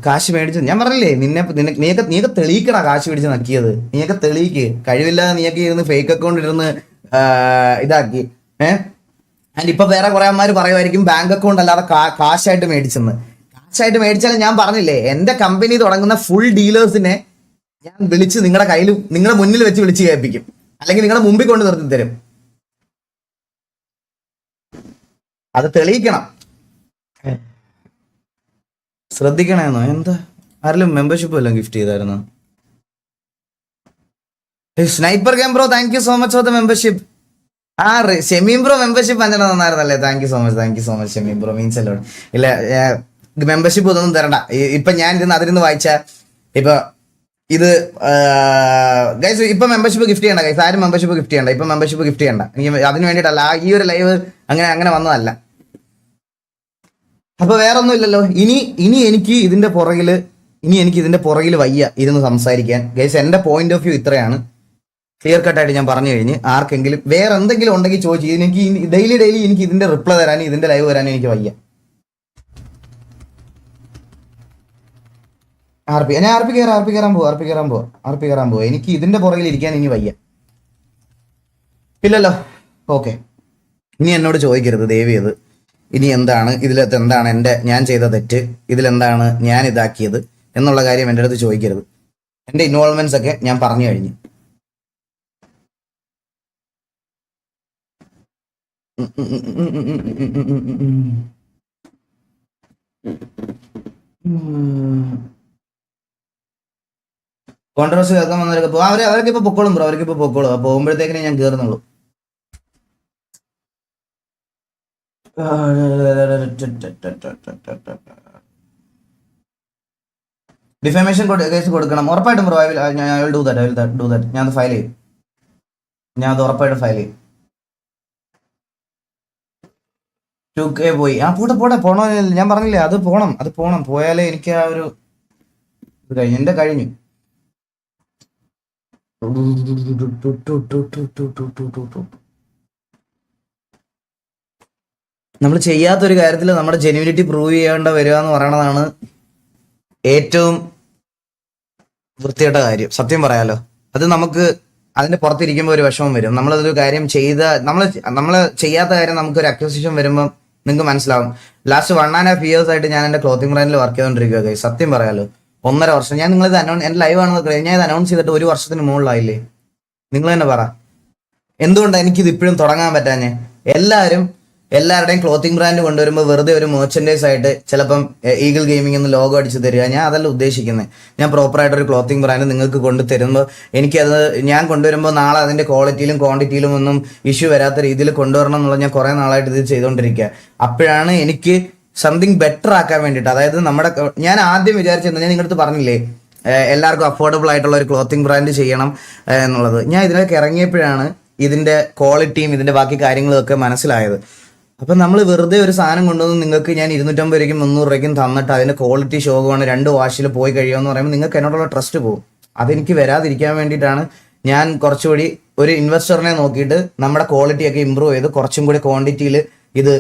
കാശ് മേടിച്ച് ഞാൻ പറഞ്ഞില്ലേ, നീയൊക്കെ തെളിയിക്കടാ കാശ് മേടിച്ച് നക്കിയത്. നീയൊക്കെ തെളിയിക്ക്. കഴിവില്ലാതെ നീയൊക്കെ ഇരുന്ന് ഫേക്ക് അക്കൗണ്ട് ഇരുന്ന് ഇതാക്കി. ആൻഡ് ഇപ്പൊ വേറെ കുറെ അമ്മമാര് പറയുമായിരിക്കും ബാങ്ക് അക്കൗണ്ട് അല്ലാതെ കാശായിട്ട് മേടിച്ചെന്ന്. കാശായിട്ട് മേടിച്ചാൽ ഞാൻ പറഞ്ഞില്ലേ, എന്റെ കമ്പനി തുടങ്ങുന്ന ഫുൾ ഡീലേഴ്സിനെ ഞാൻ വിളിച്ച് നിങ്ങളുടെ മുന്നിൽ വെച്ച് വിളിച്ച് കേൾപ്പിക്കും. അല്ലെങ്കിൽ നിങ്ങളുടെ മുമ്പിൽ കൊണ്ട് നിർത്തി തരും. അത് തെളിയിക്കണം. ശ്രദ്ധിക്കണേന്നോ? എന്താ ആരെങ്കിലും മെമ്പർഷിപ്പ് എല്ലാം ഗിഫ്റ്റ് ചെയ്തായിരുന്നു? Sniper game bro, thank you so much for the membership. Shemeem bro membership അഞ്ചെണ്ണം തന്നായിരുന്നല്ലേ? Thank you so much Shemeem bro, means അല്ലോ. ഇല്ല മെമ്പർഷിപ്പ് ഇതൊന്നും തരണ്ട. ഇപ്പൊ ഞാൻ അതിരുന്ന് വായിച്ച ഇപ്പൊ ഇത് ഗൈസ് ഇപ്പൊ മെമ്പർഷിപ്പ് ഗിഫ്റ്റ് ചെയ്യണ്ട ഗൈസ്. ആരും മെമ്പർഷിപ്പ് ഗിഫ്റ്റ് ചെയ്യണ്ട. ഇപ്പൊ മെമ്പർഷിപ്പ് ഗിഫ്റ്റ് ചെയ്യണ്ട. അതിന് വേണ്ടിയിട്ടല്ല ഈ ഒരു ലൈവ് അങ്ങനെ വന്നതല്ല. അപ്പൊ വേറെ ഒന്നും ഇല്ലല്ലോ. ഇനി എനിക്ക് ഇതിന്റെ പുറകില് വയ്യ ഇരുന്ന് സംസാരിക്കാൻ ഗൈസ്. എന്റെ പോയിന്റ് ഓഫ് വ്യൂ ഇത്രയാണ്. ക്ലിയർ കട്ടായിട്ട് ഞാൻ പറഞ്ഞു കഴിഞ്ഞ് ആർക്കെങ്കിലും വേറെ എന്തെങ്കിലും ഉണ്ടെങ്കിൽ ചോദിച്ചു. എനിക്ക് ഡെയിലി എനിക്ക് ഇതിന്റെ റിപ്ലൈ തരാനും ഇതിന്റെ ലൈവ് വരാനും എനിക്ക് വയ്യ. ഞാൻ ആർ പി കയറാൻ പോവാ. എനിക്ക് ഇതിന്റെ പുറകിൽ ഇരിക്കാൻ ഇനി വയ്യ. ഇല്ലല്ലോ, ഓക്കെ. ഇനി എന്നോട് ചോദിക്കരുത് ദയവ് ചെയ്ത് ഇനി എന്താണ് ഇതിലകത്ത്, എന്താണ് ഞാൻ ചെയ്ത തെറ്റ്, ഇതിലെന്താണ് ഞാൻ ഇതാക്കിയത് എന്നുള്ള കാര്യം എൻ്റെ അടുത്ത് ചോദിക്കരുത്. എൻ്റെ ഇൻവോൾവ്മെന്റ്സ് ഒക്കെ ഞാൻ പറഞ്ഞു കഴിഞ്ഞു. കോൺട്രവേഴ്സി കേൾക്കാൻ വന്നവരൊക്കെ പോകും. അവരൊക്കെ ഇപ്പൊ പൊക്കോളും ബ്രോ, അവർക്ക് ഇപ്പൊ പൊക്കോളും. പോകുമ്പോഴത്തേക്കിനെ ഞാൻ കയറുന്നുള്ളൂ. ഡിഫമേഷൻ കേസ് കൊടുക്കണം ഉറപ്പായിട്ടും bro. I will do that. ഞാൻ അത് ഫയൽ ചെയ്യും. ഞാൻ അത് ഉറപ്പായിട്ടും ഫയൽ ചെയ്യും. 2K പോയി. പോണോ? ഞാൻ പറഞ്ഞില്ലേ അത് പോണം. പോയാലേ എനിക്ക് ആ ഒരു ഇത് കഴിഞ്ഞു. എന്റെ കഴിഞ്ഞു. നമ്മൾ ചെയ്യാത്തൊരു കാര്യത്തിൽ നമ്മുടെ ജെന്യൂനിറ്റി പ്രൂവ് ചെയ്യേണ്ട വരിക എന്ന് പറയണതാണ് ഏറ്റവും വൃത്തികെട്ട കാര്യം. സത്യം പറയാലോ, അത് നമുക്ക് അതിന്റെ പുറത്തിരിക്കുമ്പോൾ ഒരു വിഷമം വരും. നമ്മളതൊരു കാര്യം നമ്മൾ ചെയ്യാത്ത കാര്യം നമുക്കൊരു അക്വസിഷൻ വരുമ്പോൾ നിങ്ങൾക്ക് മനസ്സിലാവും. ലാസ്റ്റ് 1.5 years ആയിട്ട് ഞാൻ എന്റെ ക്ലോത്തിങ് ബ്രാൻഡിൽ വർക്ക് ചെയ്തുകൊണ്ടിരിക്കുക. സത്യം പറയാലോ, 1.5 വർഷം. ഞാൻ നിങ്ങളിത് എന്റെ ലൈവ് ആണെന്ന് ഞാൻ ഇത് അനൗൺസ് ചെയ്തിട്ട് 1 വർഷത്തിന് മുകളിലായില്ലേ? നിങ്ങൾ തന്നെ പറ, എന്തുകൊണ്ടാണ് എനിക്കിത് ഇപ്പോഴും തുടങ്ങാൻ പറ്റാഞ്ഞേ? എല്ലാവരുടെയും ക്ലോത്തിങ് ബ്രാൻഡ് കൊണ്ടുവരുമ്പോൾ വെറുതെ ഒരു മെർച്ചൻഡൈസ് ആയിട്ട് ചിലപ്പം ഈഗിൾ ഗെയിമിംഗ് എന്ന് ലോഗോ അടിച്ച് തരിക. ഞാൻ അതല്ല ഉദ്ദേശിക്കുന്നത്. ഞാൻ പ്രോപ്പറായിട്ടൊരു ക്ലോത്തിങ് ബ്രാൻഡ് നിങ്ങൾക്ക് കൊണ്ടു തരുമ്പോൾ എനിക്കത് ഞാൻ കൊണ്ടുവരുമ്പോൾ നാളെ അതിൻ്റെ ക്വാളിറ്റിയിലും ക്വാണ്ടിറ്റിയിലും ഒന്നും ഇഷ്യൂ വരാത്ത രീതിയിൽ കൊണ്ടുവരണം എന്നുള്ള ഞാൻ കുറേ നാളായിട്ട് ഇത് ചെയ്തുകൊണ്ടിരിക്കുക. അപ്പോഴാണ് എനിക്ക് സംതിങ് ബെറ്റർ ആക്കാൻ വേണ്ടിയിട്ട്, അതായത് ഞാൻ ആദ്യം വിചാരിച്ചത്, ഞാൻ നിങ്ങളുടെ അടുത്ത് പറഞ്ഞില്ലേ എല്ലാവർക്കും അഫോർഡബിൾ ആയിട്ടുള്ള ഒരു ക്ലോത്തിങ് ബ്രാൻഡ് ചെയ്യണം എന്നുള്ളത്. ഞാൻ ഇതിലേക്ക് ഇറങ്ങിയപ്പോഴാണ് ഇതിൻ്റെ ക്വാളിറ്റിയും ഇതിൻ്റെ ബാക്കി കാര്യങ്ങളും ഒക്കെ മനസ്സിലായത്. അപ്പം നമ്മൾ വെറുതെ ഒരു സാധനം കൊണ്ടുവന്ന് നിങ്ങൾക്ക് ഞാൻ 250 രൂപയ്ക്കും 300 രൂപയ്ക്കും തന്നിട്ട് അതിൻ്റെ ക്വാളിറ്റി ശോകമാണ് 2 വാഷിൽ പോയി കഴിയുമെന്ന് പറയുമ്പോൾ നിങ്ങൾക്ക് എന്നോടുള്ള ട്രസ്റ്റ് പോകും. അതെനിക്ക് വരാതിരിക്കാൻ വേണ്ടിയിട്ടാണ് ഞാൻ കുറച്ചുകൂടി ഒരു ഇൻവെസ്റ്ററിനെ നോക്കിയിട്ട് നമ്മുടെ ക്വാളിറ്റിയൊക്കെ ഇമ്പ്രൂവ് ചെയ്ത് കുറച്ചും കൂടി ക്വാണ്ടിറ്റിയിൽ ഇത്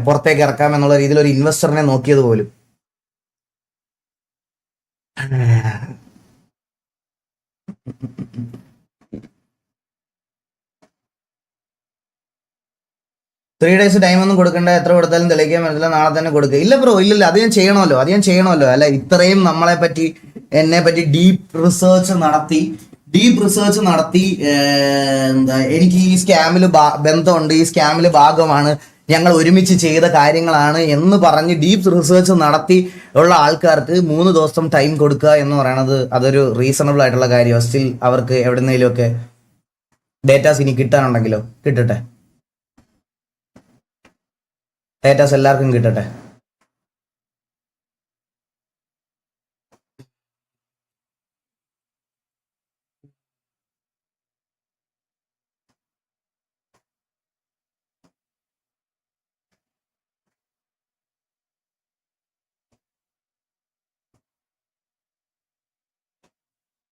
പുറത്തേക്ക് ഇറക്കാം എന്നുള്ള രീതിയിൽ ഒരു ഇൻവെസ്റ്ററിനെ നോക്കിയത് പോലും. ത്രീ ഡേയ്സ് ടൈം ഒന്നും കൊടുക്കണ്ട, എത്ര കൊടുത്താലും തെളിയിക്കാൻ പറ്റില്ല, നാളെ തന്നെ കൊടുക്കുക. ഇല്ല ബ്രോ, ഇല്ല, അത് ഞാൻ ചെയ്യണമല്ലോ. അല്ല, ഇത്രയും എന്നെ പറ്റി ഡീപ്പ് റിസർച്ച് നടത്തി എന്താ എനിക്ക് ഈ സ്കാമിൽ ബന്ധമുണ്ട്, ഈ സ്കാമിൽ ഭാഗമാണ്, ഞങ്ങൾ ഒരുമിച്ച് ചെയ്ത കാര്യങ്ങളാണ് എന്ന് പറഞ്ഞ് ഡീപ്പ് റിസർച്ച് നടത്തി ഉള്ള ആൾക്കാർക്ക് 3 ദിവസം ടൈം കൊടുക്കുക എന്ന് പറയണത് അതൊരു റീസണബിൾ ആയിട്ടുള്ള കാര്യമാണ്. സ്റ്റിൽ അവർക്ക് എവിടെന്നെങ്കിലും ഒക്കെ ഡേറ്റാസ് ഇനി കിട്ടാനുണ്ടെങ്കിലോ കിട്ടട്ടെ, ഡേറ്റാസ് എല്ലാവർക്കും കിട്ടട്ടെ.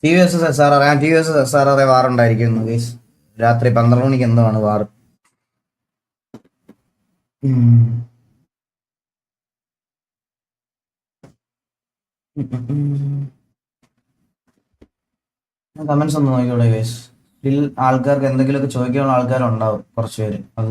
TVS SRR വാറുണ്ടായിരിക്കുന്നു ഗൈസ്. രാത്രി 12 മണിക്ക് എന്തോ ആണ് വാർ. കമന്റ്സ് ഒന്ന് നോക്കിയോടെ ഗൈസ്. സ്റ്റിൽ ആൾക്കാർക്ക് എന്തെങ്കിലുമൊക്കെ ചോദിക്കാനുള്ള ആൾക്കാരുണ്ടാവും, കുറച്ച് പേര്. അത്